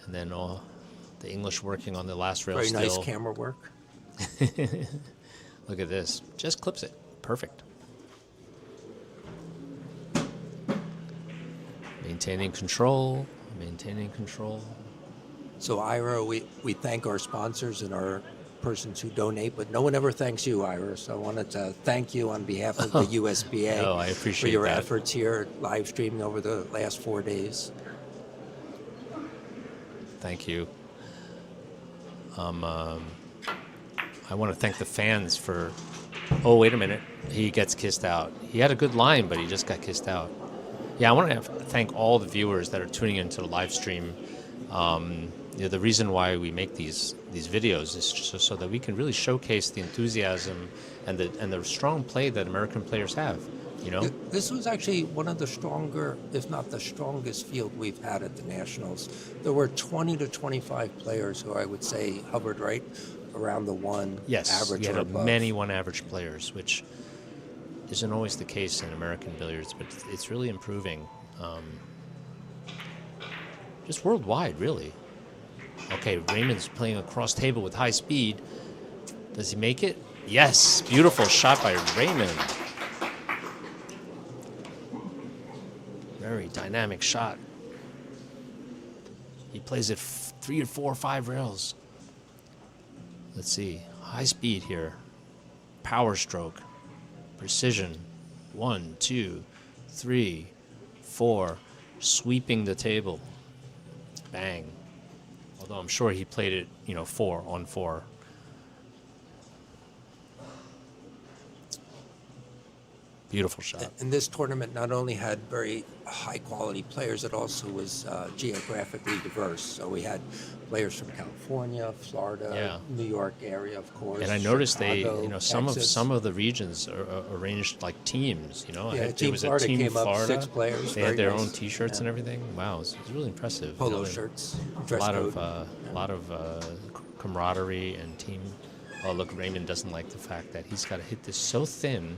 And then the English working on the last rail Very still. nice camera work. Look at this. Just clips it. Perfect. Maintaining control. So, Ira, we thank our sponsors and our persons who donate, but no one ever thanks you, Ira. So I wanted to thank you on behalf of the USBA Oh, I appreciate for your that. efforts here live streaming over the last 4 days. Thank you. I want to thank the fans for... Oh, wait a minute. He gets kissed out. He had a good line, but he just got kissed out. Yeah, I want to thank all the viewers that are tuning into the live stream. The reason why we make these videos is just so that we can really showcase the enthusiasm and the strong play that American players have. This was actually one of the stronger, if not the strongest field we've had at the Nationals. There were 20 to 25 players who I would say hovered right around the one average you or had above. many one average players, which isn't always the case in American billiards, but it's really improving. Just worldwide, really. Okay, Raymond's playing across table with high speed. Does he make it? Yes, beautiful shot by Raymond. Very dynamic shot. He plays it 3 or 4 or 5 rails. Let's see, high speed here. Power stroke, precision. 1, 2, 3, 4, sweeping the table. Bang. Although I'm sure he played it, 4 on 4. Beautiful shot. And this tournament not only had very high-quality players, it also was geographically diverse. So we had players from California, Florida, New York area, of course. And I noticed Chicago, some of the regions are arranged like teams. Team Florida Team came Florida. up 6 players. They had their own T-shirts and everything. Wow, it's really impressive. Polo shirts, dress code. A lot of camaraderie and team. Oh, look, Raymond doesn't like the fact that he's got to hit this so thin.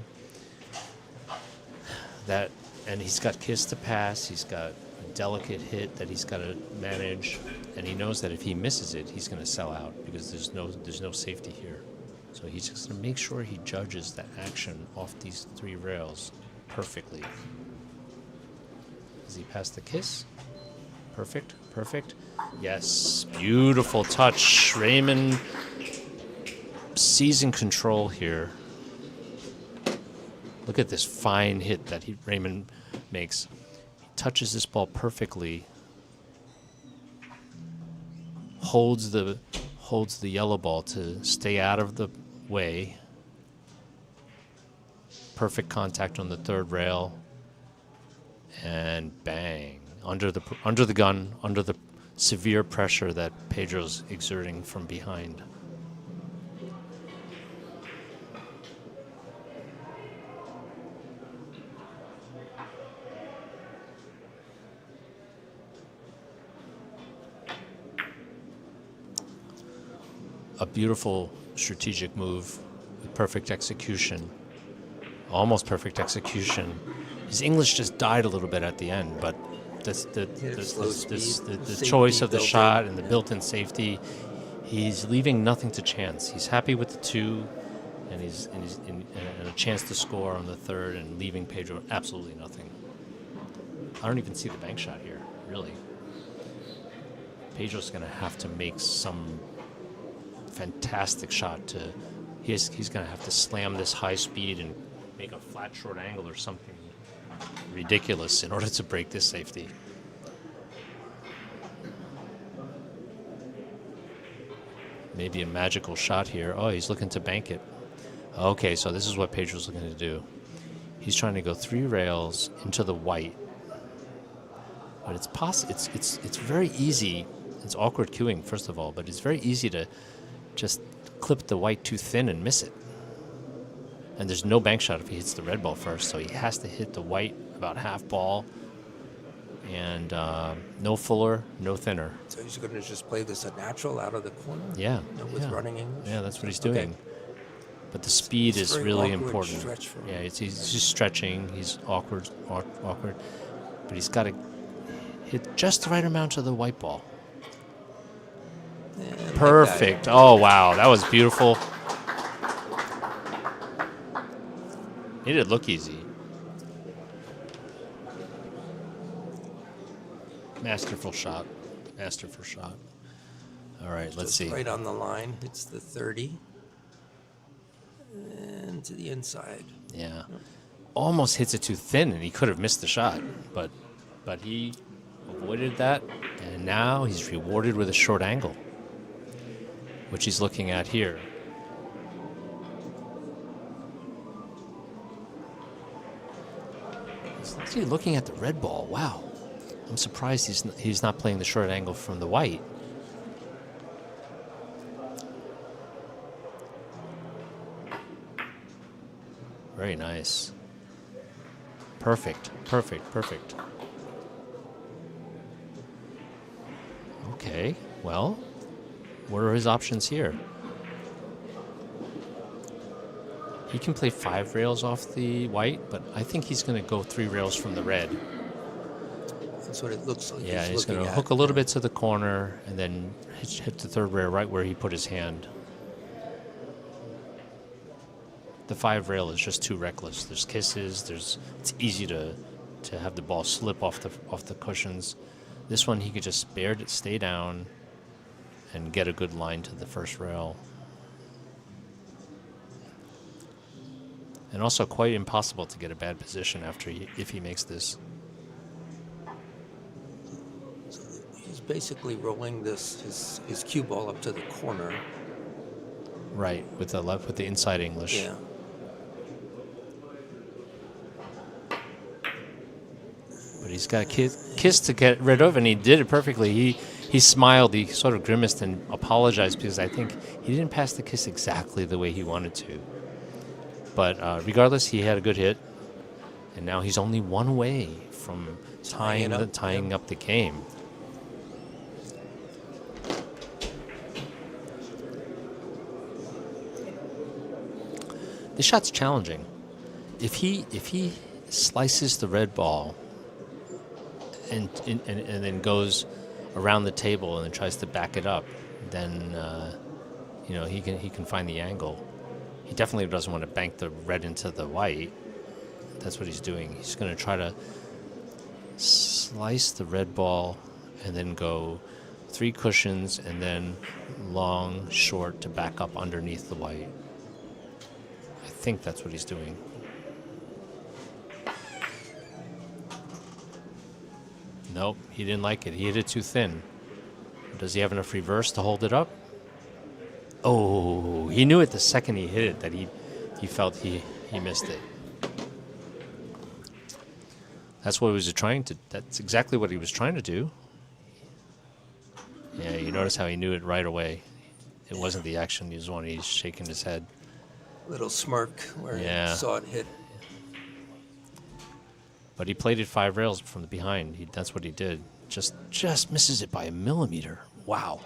And he's got kiss to pass. He's got a delicate hit that he's got to manage, and he knows that if he misses it, he's going to sell out because there's no safety here. So he's just going to make sure he judges the action off these 3 rails perfectly. Does he pass the kiss? Perfect. Yes, beautiful touch. Raymond seizing control here. Look at this fine hit that Raymond makes. He touches this ball perfectly. Holds the yellow ball to stay out of the way. Perfect contact on the 3rd rail. And bang. Under the gun, under the severe pressure that Pedro's exerting from behind. a beautiful strategic move with perfect execution, almost perfect execution. His English just died a little bit at the end, but the choice of the shot and the built-in safety, he's leaving nothing to chance. He's happy with the 2, and he's and a chance to score on the 3rd, and leaving Pedro absolutely nothing. I don't even see the bank shot here, really. Pedro's going to have to make some fantastic shot to. He's going to have to slam this high speed and make a flat short angle or something ridiculous in order to break this safety. Maybe a magical shot here. Oh, he's looking to bank it. Okay, so this is what Pedro's looking to do. He's trying to go 3 rails into the white. But it's very easy. It's awkward cueing, first of all, but it's very easy to just clip the white too thin and miss it. And there's no bank shot if he hits the red ball first, so he has to hit the white about half ball. And no fuller, no thinner. So he's going to just play this a natural out of the corner? Yeah. With running English? Yeah, that's what he's doing. Okay. But the speed is really important. Yeah, he's just stretching. He's awkward. But he's got to hit just the right amount of the white ball. Yeah, perfect. Oh, wow. That was beautiful. It did look easy. Masterful shot. Masterful shot. All right, let's see. Right on the line. It's the 30. And to the inside. Yeah. Almost hits it too thin, and he could have missed the shot. But he avoided that, and now he's rewarded with a short angle, which he's looking at here. He's actually looking at the red ball. Wow. I'm surprised he's not playing the short angle from the white. Very nice. Perfect. Okay, well, what are his options here? He can play 5 rails off the white, but I think he's going to go 3 rails from the red. That's what it looks like. Yeah, he's going to hook a little bit to the corner and then hit the 3rd rail right where he put his hand. The 5 rail is just too reckless. There's kisses. It's easy to have the ball slip off the cushions. This one he could just stay down and get a good line to the 1st rail. And also quite impossible to get a bad position if he makes this. So he's basically rolling his cue ball up to the corner. Right, with the inside English. Yeah. But he's got a kiss to get rid of, and he did it perfectly. He smiled, he sort of grimaced and apologized because I think he didn't pass the kiss exactly the way he wanted to. But regardless, he had a good hit, and now he's only one away from tying up the game. This shot's challenging. If he slices the red ball and then goes around the table and then tries to back it up, then he can find the angle. He definitely doesn't want to bank the red into the white. That's what he's doing. He's going to try to slice the red ball and then go 3 cushions and then long, short to back up underneath the white. I think that's what he's doing. Nope, he didn't like it. He hit it too thin. Does he have enough reverse to hold it up? Oh, he knew it the second he hit it that he felt he missed it. That's what he was trying to. That's exactly what he was trying to do. Yeah, you notice how he knew it right away. It wasn't the action he was wanting. He's shaking his head. Little smirk where he saw it hit. But he played it 5 rails from the behind. That's what he did. Just misses it by a millimeter. Wow.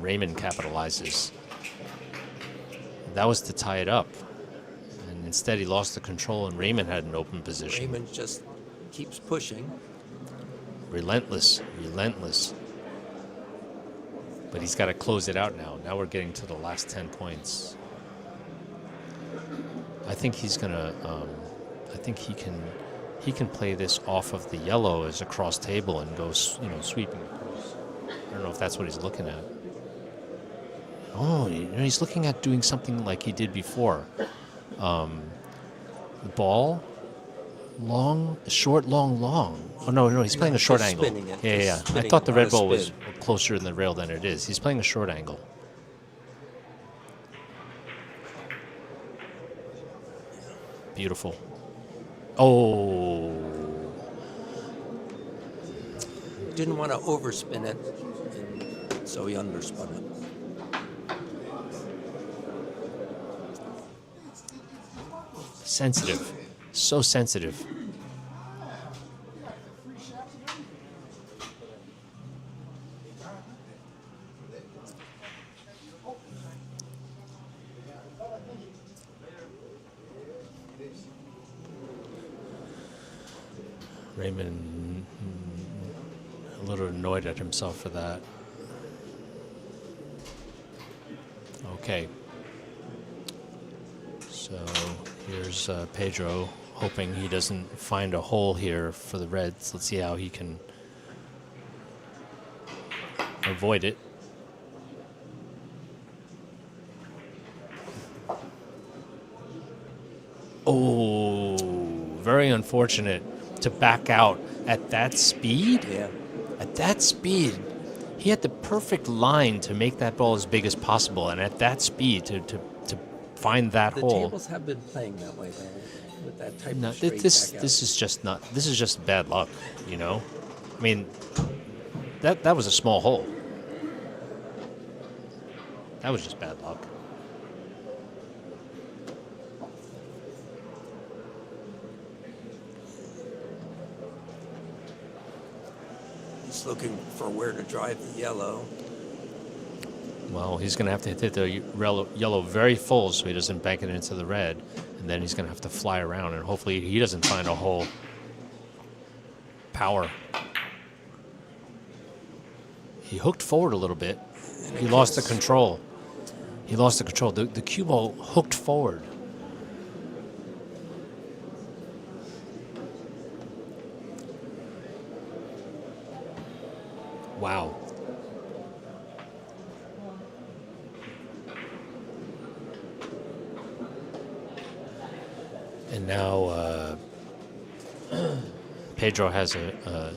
Raymon capitalizes. That was to tie it up. And instead he lost the control and Raymon had an open position. Raymond just keeps pushing. Relentless, relentless. But he's got to close it out now. Now we're getting to the last 10 points. I think he's gonna. I think he can play this off of the yellow as a cross table and go, sweeping across. I don't know if that's what he's looking at. Oh, he's looking at doing something like he did before. The ball, long, short, long, long. Oh no, he's playing a short angle. Yeah. I thought the red ball was closer in the rail than it is. He's playing a short angle. Beautiful. Oh. Didn't want to overspin it, and so he underspun it. Sensitive. So sensitive. Raymond a little annoyed at himself for that. Okay. So here's Pedro hoping he doesn't find a hole here for the Reds. Let's see how he can avoid it. Oh, very unfortunate to back out at that speed. Yeah. At that speed, he had the perfect line to make that ball as big as possible, and at that speed to find that The hole. tables have been playing that way though, with that type No, of straight this back out. this is just not. This is just bad luck, you know. I mean, that was a small hole. That was just bad luck. He's looking for where to drive the yellow. Well, he's going to have to hit the yellow very full so he doesn't bank it into the red. And then he's going to have to fly around, and hopefully he doesn't find a hole. Power. He hooked forward a little bit. He lost the control. He lost the control. The cue ball hooked forward. Wow. And now Pedro has a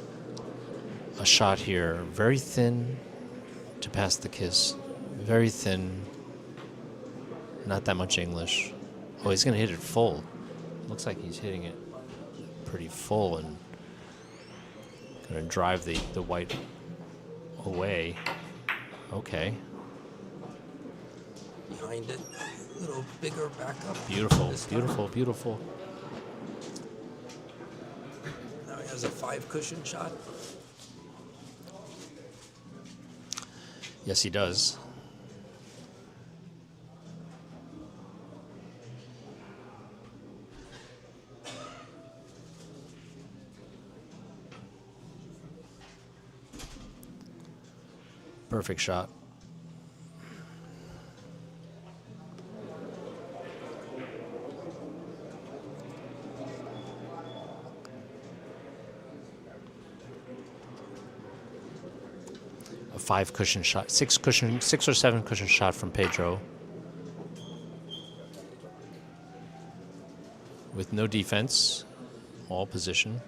shot here, very thin to pass the kiss, very thin, not that much English. Oh, he's going to hit it full. Looks like he's hitting it pretty full and going to drive the white away. Okay. Behind it, a little bigger back up. Beautiful, this time. beautiful, beautiful. Now he has a 5 cushion shot. Yes, he does. Perfect shot. A 5 cushion shot, 6 or 7 cushion shot from Pedro. With no defense, all position.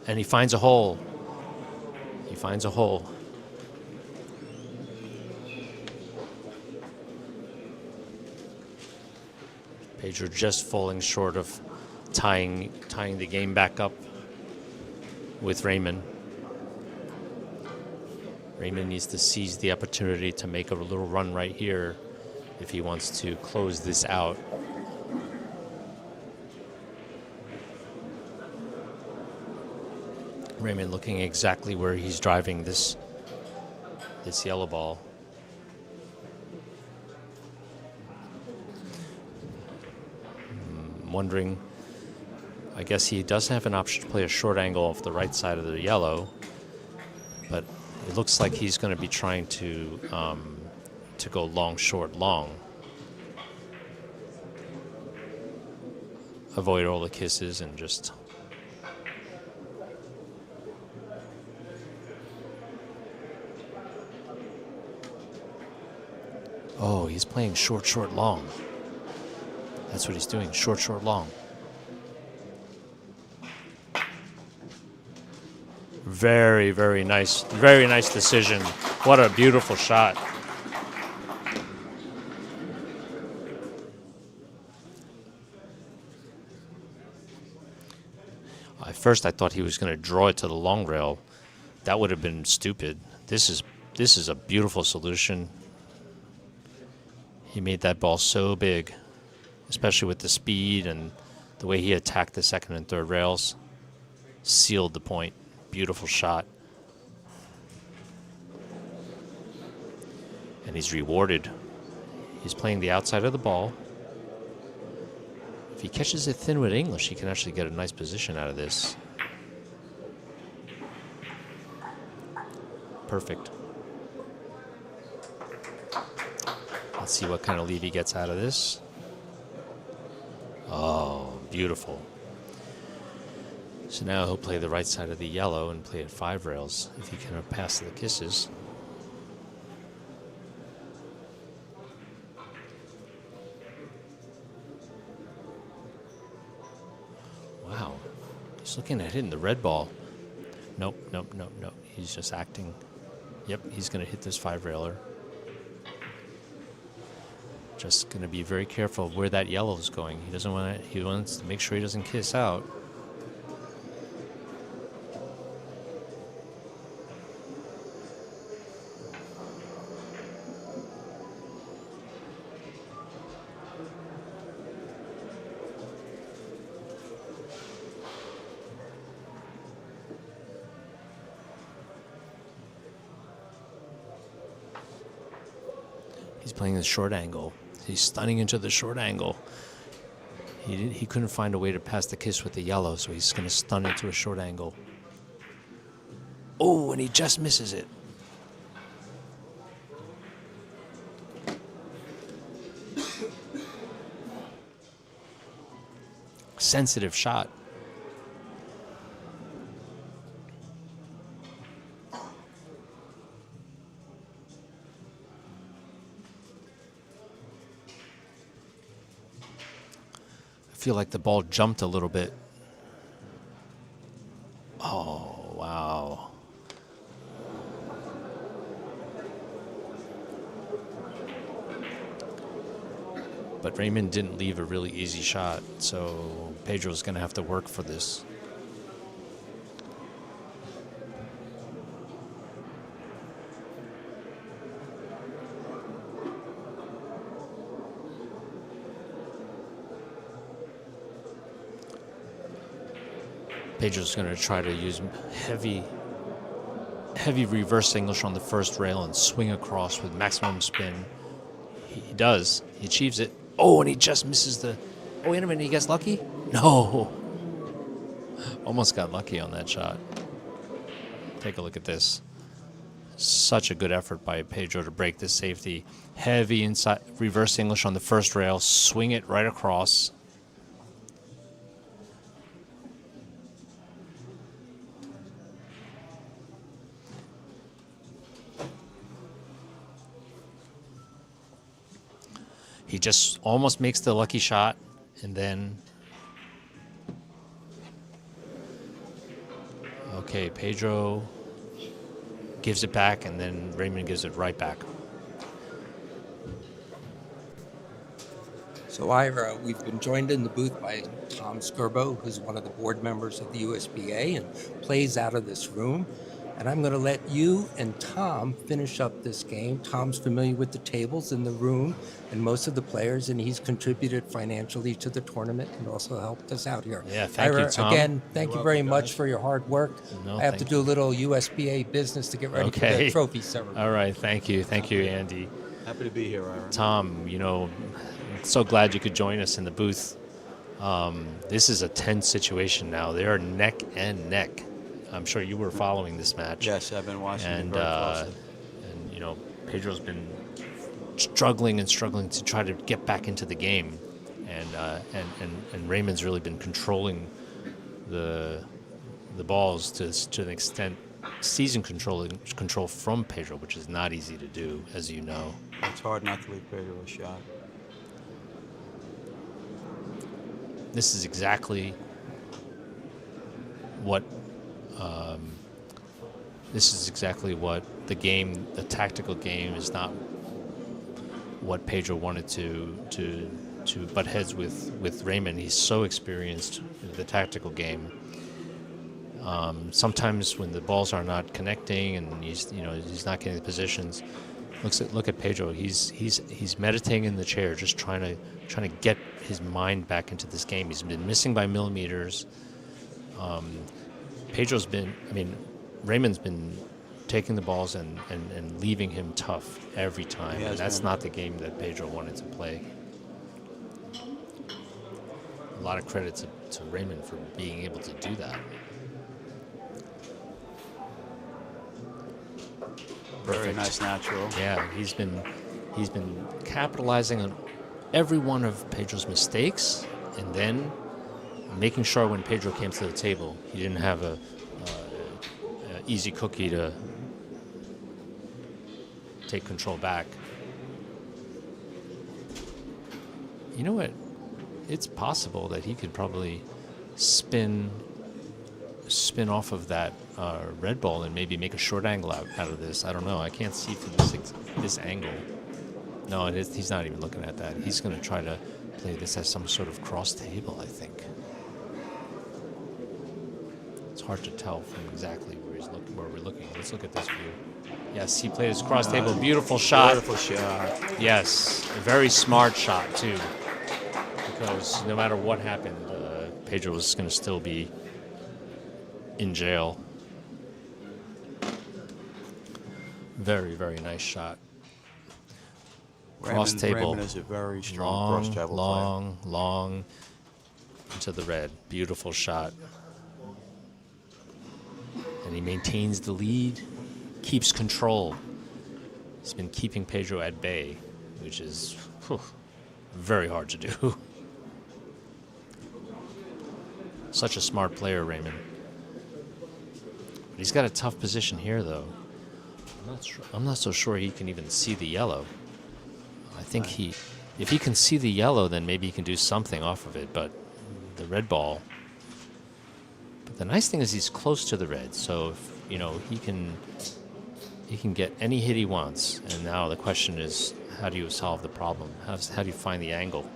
And he finds a hole. He finds a hole. Pedro just falling short of tying the game back up with Raymon. Raymon needs to seize the opportunity to make a little run right here if he wants to close this out. Raymon looking exactly where he's driving this It's yellow ball. I'm wondering, I guess he does have an option to play a short angle off the right side of the yellow, but it looks like he's going to be trying to go long, short, long. Avoid all the kisses and just... Oh, he's playing short, short, long. That's what he's doing, short, short, long. Very, very nice decision. What a beautiful shot. At first I thought he was going to draw it to the long rail. That would have been stupid. This is a beautiful solution. He made that ball so big, especially with the speed and the way he attacked the second and third rails. Sealed the point. Beautiful shot. And he's rewarded. He's playing the outside of the ball. If he catches it thin with English, he can actually get a nice position out of this. Perfect. Let's see what kind of lead he gets out of this. Oh, beautiful. So now he'll play the right side of the yellow and play at 5 rails if he can pass the kisses. Wow. He's looking at hitting the red ball. Nope. He's just acting. Yep, he's going to hit this 5 railer. Just going to be very careful of where that yellow is going. He doesn't want to, he wants to make sure he doesn't kiss out. He's playing the short angle. He's stunning into the short angle. He couldn't find a way to pass the kiss with the yellow, so he's going to stun into a short angle. Oh, and he just misses it. Sensitive shot. I feel like the ball jumped a little bit. Oh, wow. But Raymon didn't leave a really easy shot, so Pedro's going to have to work for this. Pedro's going to try to use heavy reverse English on the first rail and swing across with maximum spin. He does. He achieves it. Oh, and he just misses the... Oh, wait a minute. He gets lucky? No. Almost got lucky on that shot. Take a look at this. Such a good effort by Pedro to break this safety. Heavy inside reverse English on the first rail. Swing it right across. He just almost makes the lucky shot, and then... Okay, Pedro gives it back, and then Raymon gives it right back. So Ira, we've been joined in the booth by Tom Skirbo, who's one of the board members of the USBA and plays out of this room. And I'm going to let you and Tom finish up this game. Tom's familiar with the tables in the room and most of the players, and he's contributed financially to the tournament and also helped us out here. Yeah, thank you, Ira, Tom. again, thank you very welcome, much guys. for your hard work. No, I have to thank do a little USBA business to get ready for Okay. the trophy ceremony. All right, thank you, Andy. Happy to be here, Ira. Tom, so glad you could join us in the booth. This is a tense situation now. They are neck and neck. I'm sure you were following this match. Yes, I've been watching And, it very closely. Pedro's been struggling to try to get back into the game. And Raymond's really been controlling the balls to an extent, seizing control from Pedro, which is not easy to do, as you know. It's hard not to leave Pedro a shot. This is exactly what the tactical game is not what Pedro wanted to butt heads with Raymond. He's so experienced in the tactical game. Sometimes when the balls are not connecting and he's not getting the positions, look at Pedro. He's meditating in the chair, just trying to get his mind back into this game. He's been missing by millimeters. Raymond's been taking the balls and leaving him tough every time. And that's not the game that Pedro wanted to play. A lot of credit to Raymond for being able to do that. Very nice natural. Yeah, he's been capitalizing on every one of Pedro's mistakes, and then making sure when Pedro came to the table, he didn't have a easy cookie to take control back. You know what? It's possible that he could probably spin off of that red ball and maybe make a short angle out of this. I don't know. I can't see from this angle. No, he's not even looking at that. He's going to try to play this as some sort of cross table, I think. It's hard to tell from exactly where we're looking. Let's look at this view. Yes, he played his cross table. Beautiful shot. Beautiful shot. Yes, a very smart shot, too. Because no matter what happened, Pedro was going to still be in jail. Very, very nice shot. Cross table. Raymond is a very strong cross table player. Long into the red. Beautiful shot. And he maintains the lead, keeps control. He's been keeping Pedro at bay, which is very hard to do. Such a smart player, Raymond. But he's got a tough position here, though. I'm not so sure he can even see the yellow. I think if he can see the yellow, then maybe he can do something off of it. But the red ball. But the nice thing is he's close to the red, so he can get any hit he wants. And now the question is, how do you solve the problem? How do you find the angle?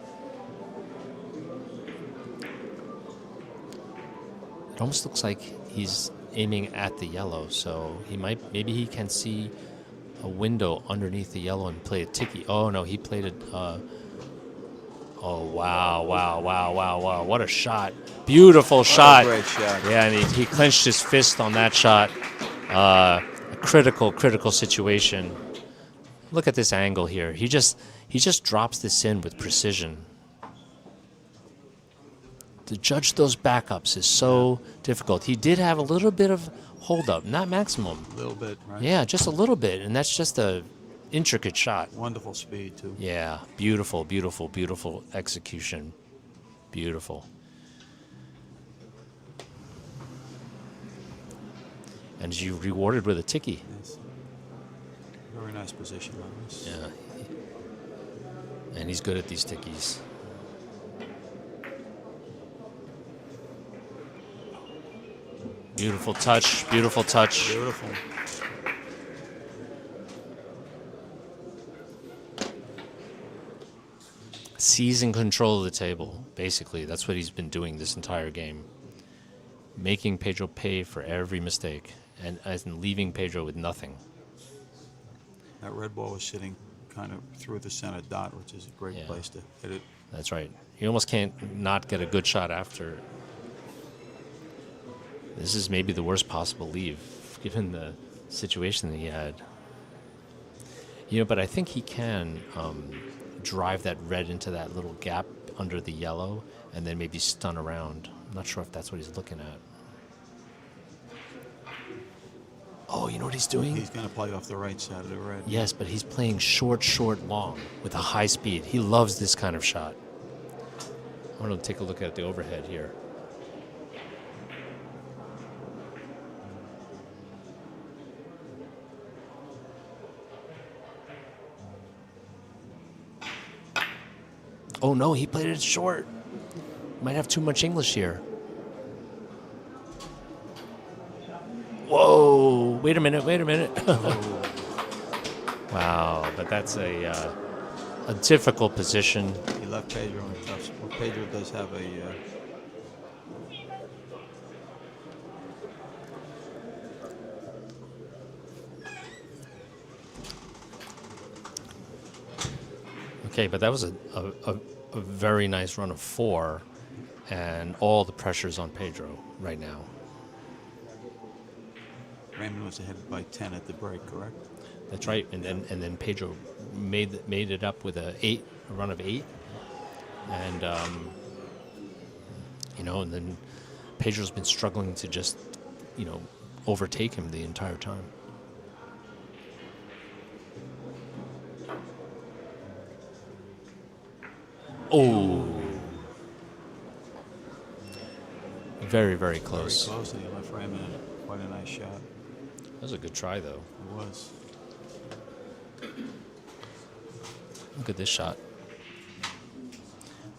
It almost looks like he's aiming at the yellow, so maybe he can see a window underneath the yellow and play a tiki. Oh no, he played it. Oh wow! What a shot! Beautiful shot. Great shot. Yeah, and he clenched his fist on that shot. A critical situation. Look at this angle here. He just drops this in with precision. To judge those backups is so difficult. He did have a little bit of hold up, not maximum. A little bit, right? Yeah, just a little bit, and that's just a intricate shot. Wonderful speed, too. Yeah, beautiful execution. Beautiful. And you rewarded with a tiki. Yes. Very nice position on this. Yeah. And he's good at these tikis. Beautiful touch. Beautiful. Seizing control of the table, basically. That's what he's been doing this entire game. Making Pedro pay for every mistake. and as in leaving Pedro with nothing. That red ball was sitting kind of through the center dot, which is a great Yeah. place to hit it. That's right. You almost can't not get a good shot after. This is maybe the worst possible leave, given the situation that he had. But I think he can drive that red into that little gap under the yellow and then maybe stun around. I'm not sure if that's what he's looking at. Oh, you know what he's doing? He's going to play off the right side of the red. Yes, but he's playing short, long with a high speed. He loves this kind of shot. I want to take a look at the overhead here. Oh no, he played it short. Might have too much English here. Whoa, wait a minute. Wow, but that's a difficult position. He left Pedro in a tough spot. Pedro does have a... Okay, but that was a very nice run of 4, and all the pressure's on Pedro right now. Raymon was ahead by 10 at the break, correct? That's right, and then Pedro made it up with a run of 8, and and then Pedro's been struggling to just overtake him the entire time. Oh, very, very close. Very close, and he left Raymon quite a nice shot. That was a good try, though. It was. Look at this shot.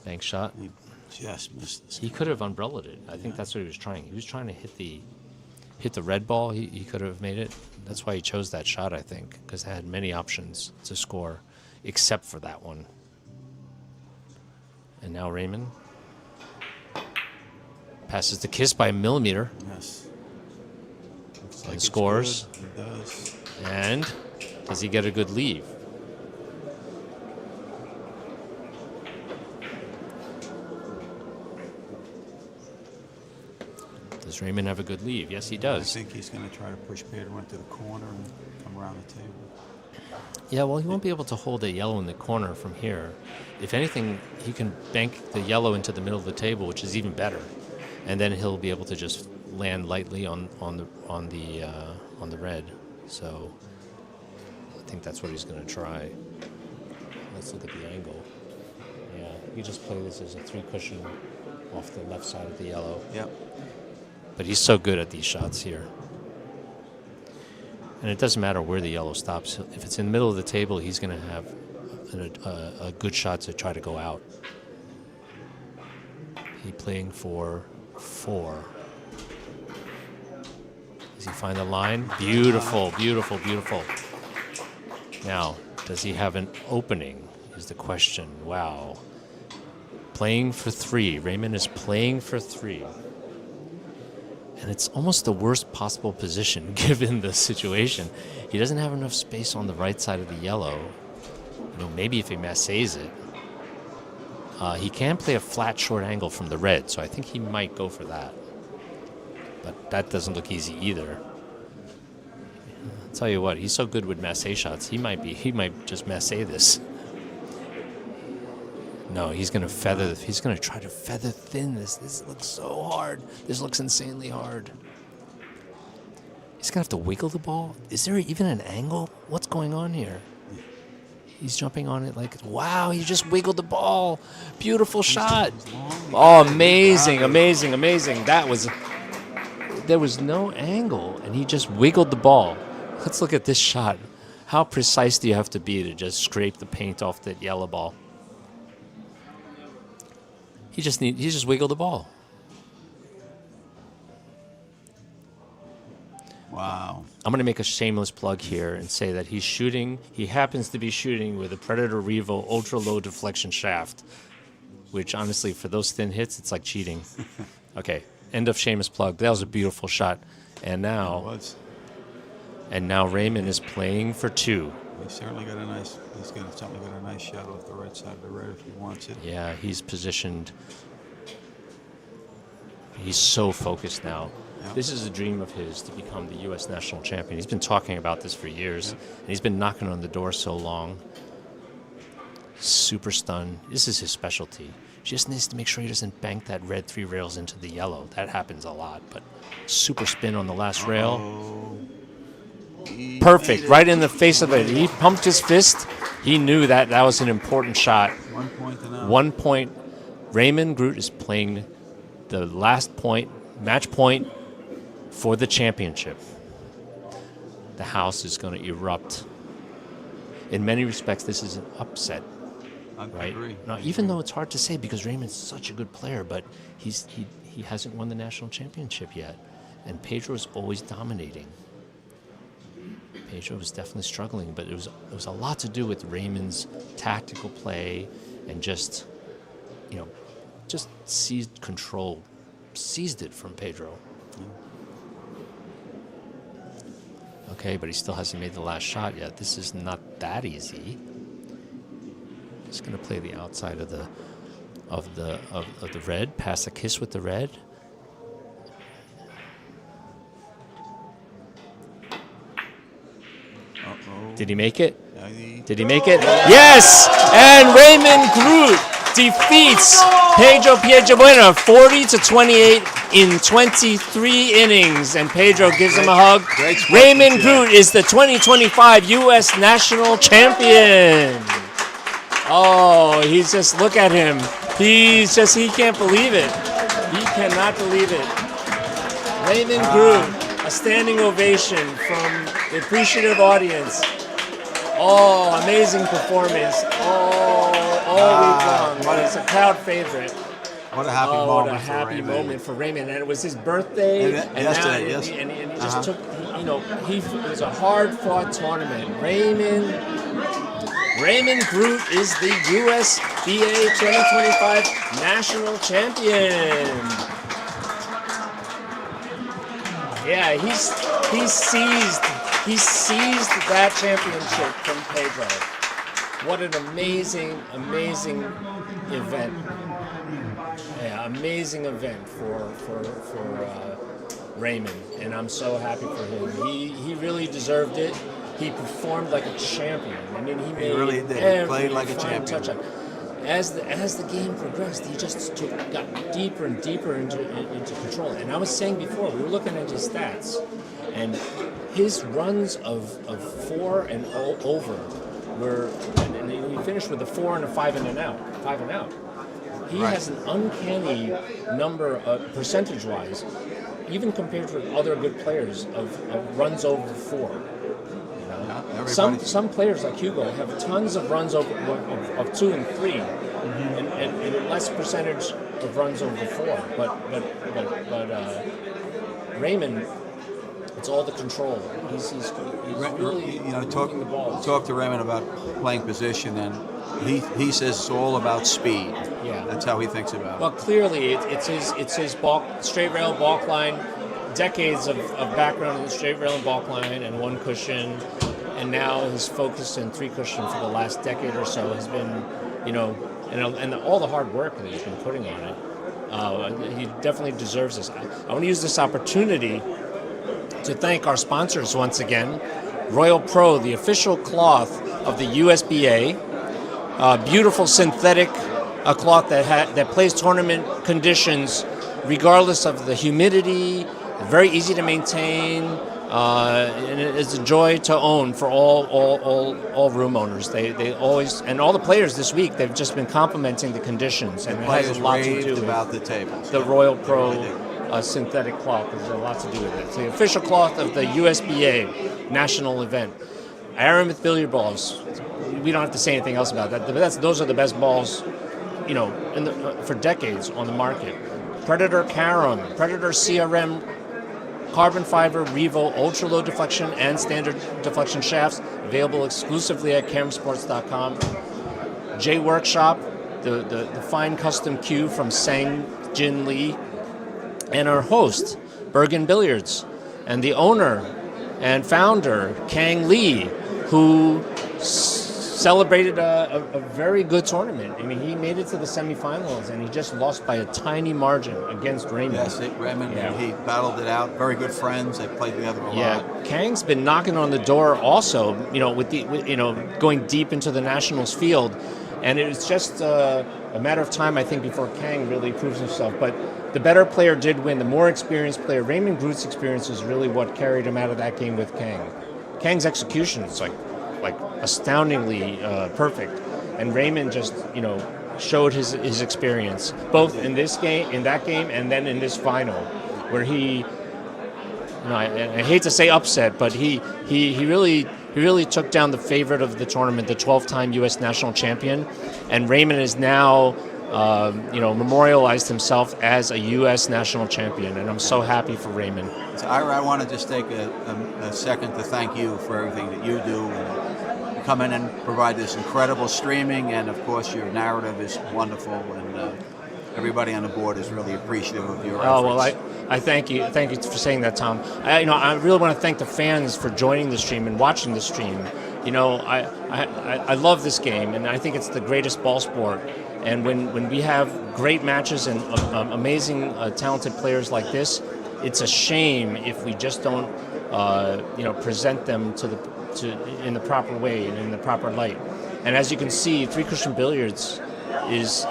Bank shot. He just missed this. He could have umbrellaed it. I think that's what he was trying. He was trying to hit the red ball. He could have made it. That's why he chose that shot, I think, because it had many options to score, except for that one. And now Raymon passes the kiss by a millimeter. Yes. Looks And like it's scores. good. He does. And does he get a good leave? Does Raymon have a good leave? Yes, he I does. think he's going to try to push Pedro into the corner and come around the table. Yeah, well, he won't be able to hold a yellow in the corner from here. If anything, he can bank the yellow into the middle of the table, which is even better, and then he'll be able to just land lightly on the red. So I think that's what he's going to try. Let's look at the angle. Yeah, you just play this as a 3 cushion off the left side of the yellow. Yep. But he's so good at these shots here. And it doesn't matter where the yellow stops. If it's in the middle of the table, he's going to have a good shot to try to go out. He's playing for 4. Does he find the line? Beautiful, beautiful, beautiful. Now, does he have an opening is the question. Wow. Playing for 3. Raymon is playing for 3. And it's almost the worst possible position given the situation. He doesn't have enough space on the right side of the yellow. Maybe if he massays it. He can play a flat short angle from the red, so I think he might go for that. But that doesn't look easy either. I'll tell you what, he's so good with massé shots. He might just massé this. No, he's going to try to feather thin this. This looks so hard. This looks insanely hard. He's going to have to wiggle the ball. Is there even an angle? What's going on here? He's jumping on it like, wow, he just wiggled the ball. Beautiful shot. Oh, amazing, amazing, amazing. There was no angle, and he just wiggled the ball. Let's look at this shot. How precise do you have to be to just scrape the paint off that yellow ball? He just wiggled the ball. Wow. I'm going to make a shameless plug here and say that he happens to be shooting with a Predator Revo ultra low deflection shaft, which honestly, for those thin hits, it's like cheating. Okay, end of shameless plug. That was a beautiful shot. And now And now Raymon is playing for two. He's certainly got a nice. He's certainly got a nice shot off the right side of the red if he wants it. Yeah, he's positioned. He's so focused now. Yeah. This is a dream of his to become the U.S. national champion. He's been talking about this for years, and he's been knocking on the door so long. Super stun. This is his specialty. Just needs to make sure he doesn't bank that red 3 rails into the yellow. That happens a lot, but super spin on the last rail. Perfect, right in the face of it. He pumped his fist. He knew that was an important shot. 1 point to now. 1 point. Raymon Groot is playing the last point, match point for the championship. The house is going to erupt. In many respects, this is an upset. I Right. agree. Now, even though it's hard to say because Raymond's such a good player, but he hasn't won the national championship yet, and Pedro's always dominating. Pedro was definitely struggling, but it was a lot to do with Raymond's tactical play and just seized it from Pedro. Okay, but he still hasn't made the last shot yet. This is not that easy. Just going to play the outside of the red, pass a kiss with the red. Did he make it? Did he make it? Yes! And Raymon Groot defeats Pedro Piedrabuena 40-28 in 23 innings, and Pedro gives him a hug. Raymon Groot is the 2025 U.S. national champion. Oh, he's just, look at him. He can't believe it. He cannot believe it. Raymon Groot, a standing ovation from the appreciative audience. Oh, amazing performance. All week long. It's a crowd favorite. What a happy moment What a for Happy Raymond. moment for Raymond. And it was his birthday. Yesterday, yes. And he just took, it was a hard-fought tournament. Raymon Groot is the USBA 2025 national champion. Yeah, he seized that championship from Pedro. What an amazing event. Yeah, amazing event for Raymond, and I'm so happy for him. He really deserved it. He performed like a champion. I mean, he really did. He played like a champion. Touch-up. As the game progressed, he just got deeper and deeper into control. And I was saying before, we were looking at his stats, and his runs of 4 and over were, and he finished with a 4 and a 5 and out. He has an uncanny number, percentage-wise, even compared to other good players, of runs over 4. Some players like Hugo have tons of runs of 2 and 3, and less percentage of runs over 4. But Raymond, it's all the control. He's really moving the ball. Talk to Raymond about playing position, and he says it's all about speed. Yeah, that's how he thinks about it. Well, clearly it's his straight rail balk line. Decades of background in the straight rail and balk line and 1 cushion, and now his focus in 3 cushion for the last decade or so has been, and all the hard work that he's been putting on it. He definitely deserves this. I want to use this opportunity to thank our sponsors once again. Royal Pro, the official cloth of the USBA, beautiful synthetic cloth that plays tournament conditions regardless of the humidity. Very easy to maintain, and it's a joy to own for all room owners. They always, and all the players this week, they've just been complimenting the conditions, and it has a lot to do about with the tables. The Royal Pro synthetic cloth. There's a lot to do with it. It's the official cloth of the USBA national event. Aramith billiard balls. We don't have to say anything else about that. Those are the best balls, for decades on the market. Predator Carom, Predator CRM, carbon fiber, Revo, ultra low deflection and standard deflection shafts, available exclusively at caramsports.com. J Workshop, the fine custom cue from Sang Jin Lee, and our host, Bergen Billiards, and the owner and founder, Kang Lee, who celebrated a very good tournament. I mean, he made it to the semifinals, and he just lost by a tiny margin against Raymond. Yes, Raymond, he battled it out. Very good friends. They played together a lot. Kang's been knocking on the door also, with going deep into the nationals field. And it's just a matter of time, I think, before Kang really proves himself. But the better player did win, the more experienced player. Raymond Groot's experience is really what carried him out of that game with Kang. Kang's execution is like astoundingly perfect. And Raymond just, showed his experience, both in that game, and then in this final, where he, I hate to say upset, but he really took down the favorite of the tournament, the 12-time U.S. national champion, and Raymond is now, memorialized himself as a U.S. national champion, and I'm so happy for Raymond. So I want to just take a second to thank you for everything that you do. And come in and provide this incredible streaming, and of course your narrative is wonderful, and everybody on the board is really appreciative of your efforts. Oh, well, I thank you for saying that, Tom. I really want to thank the fans for joining the stream and watching the stream. I love this game, and I think it's the greatest ball sport. And when we have great matches and amazing, talented players like this, it's a shame if we just don't, present them in the proper way and in the proper light. And as you can see, Three Christian Billiards is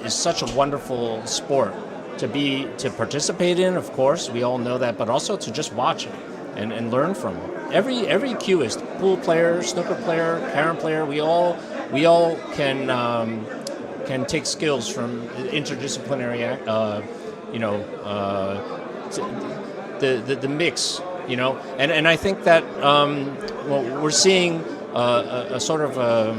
such a wonderful sport to participate in. Of course, we all know that, but also to just watch it and learn from it. Every cueist, pool player, snooker player, carom player, we all can take skills from interdisciplinary, the mix, and I think that we're seeing a sort of a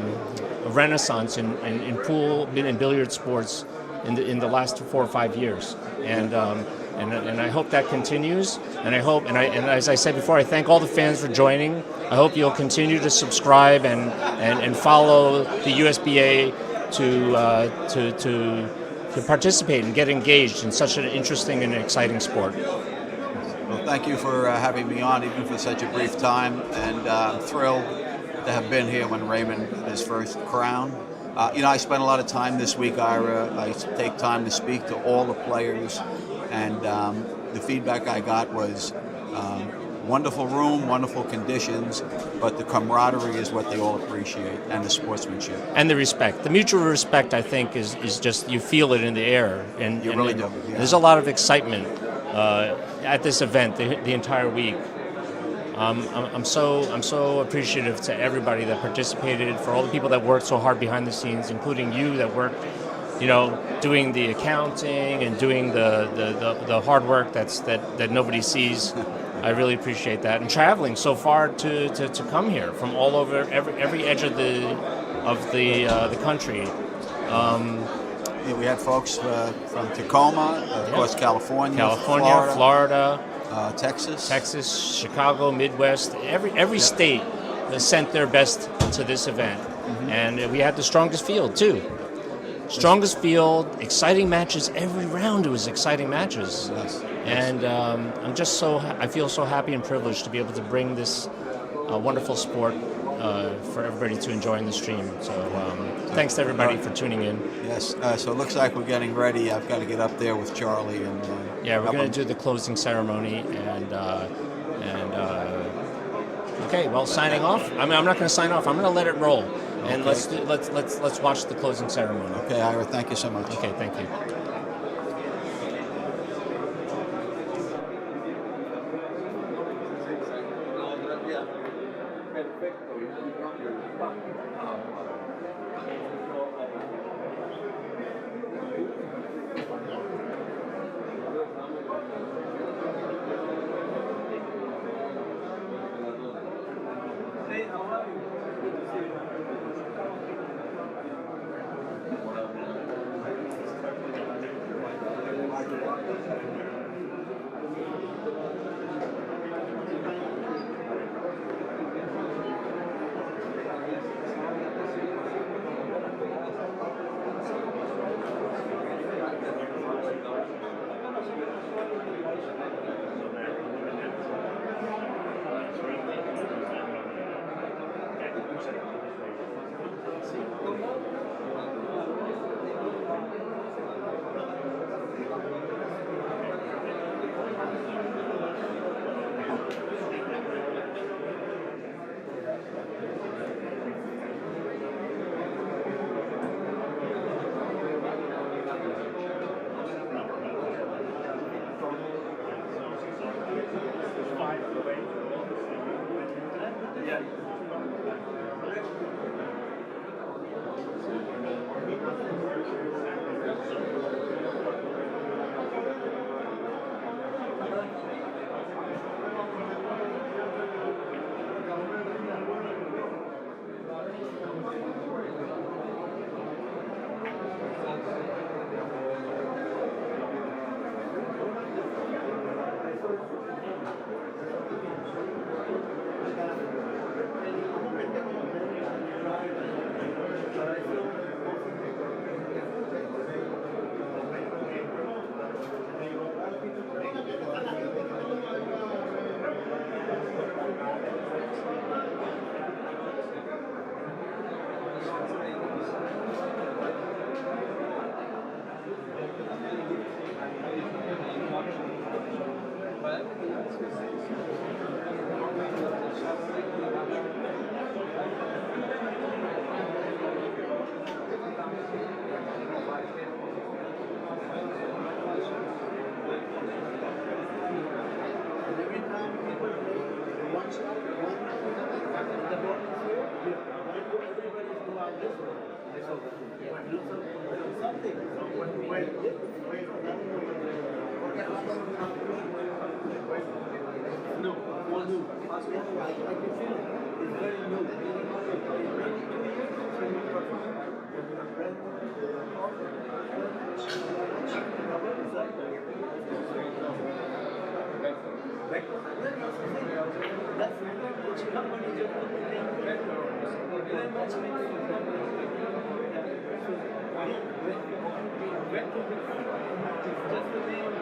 renaissance in pool and billiard sports in the last 4 or 5 years, and I hope that continues. And I hope, and as I said before, I thank all the fans for joining. I hope you'll continue to subscribe and follow the USBA to participate and get engaged in such an interesting and exciting sport. Well, thank you for having me on, even for such a brief time, and I'm thrilled to have been here when Raymond got his first crown. I spent a lot of time this week, Ira. I take time to speak to all the players, and the feedback I got was wonderful room, wonderful conditions, but the camaraderie is what they all appreciate, and the sportsmanship. And the respect. The mutual respect, I think, is just, you feel it in the air. And you really do. Yeah. There's a lot of excitement at this event the entire week. I'm so appreciative to everybody that participated, for all the people that worked so hard behind the scenes, including you that worked, doing the accounting and doing the hard work that nobody sees. I really appreciate that, and traveling so far to come here from all over every edge of the country. We had folks from Tacoma, of course, California, Florida, Texas, Chicago, Midwest. Every state sent their best to this event, and we had the strongest field too. Strongest field, exciting matches every round. It was exciting matches, and I feel so happy and privileged to be able to bring this wonderful sport for everybody to enjoy in the stream. So thanks to everybody for tuning in. Yes. So it looks like we're getting ready. I've got to get up there with Charlie and. We're going to do the closing ceremony and okay. Well, signing off. I mean, I'm not going to sign off. I'm going to let it roll, and let's watch the closing ceremony. Okay, Ira. Thank you so much. Okay, thank you. Just the name,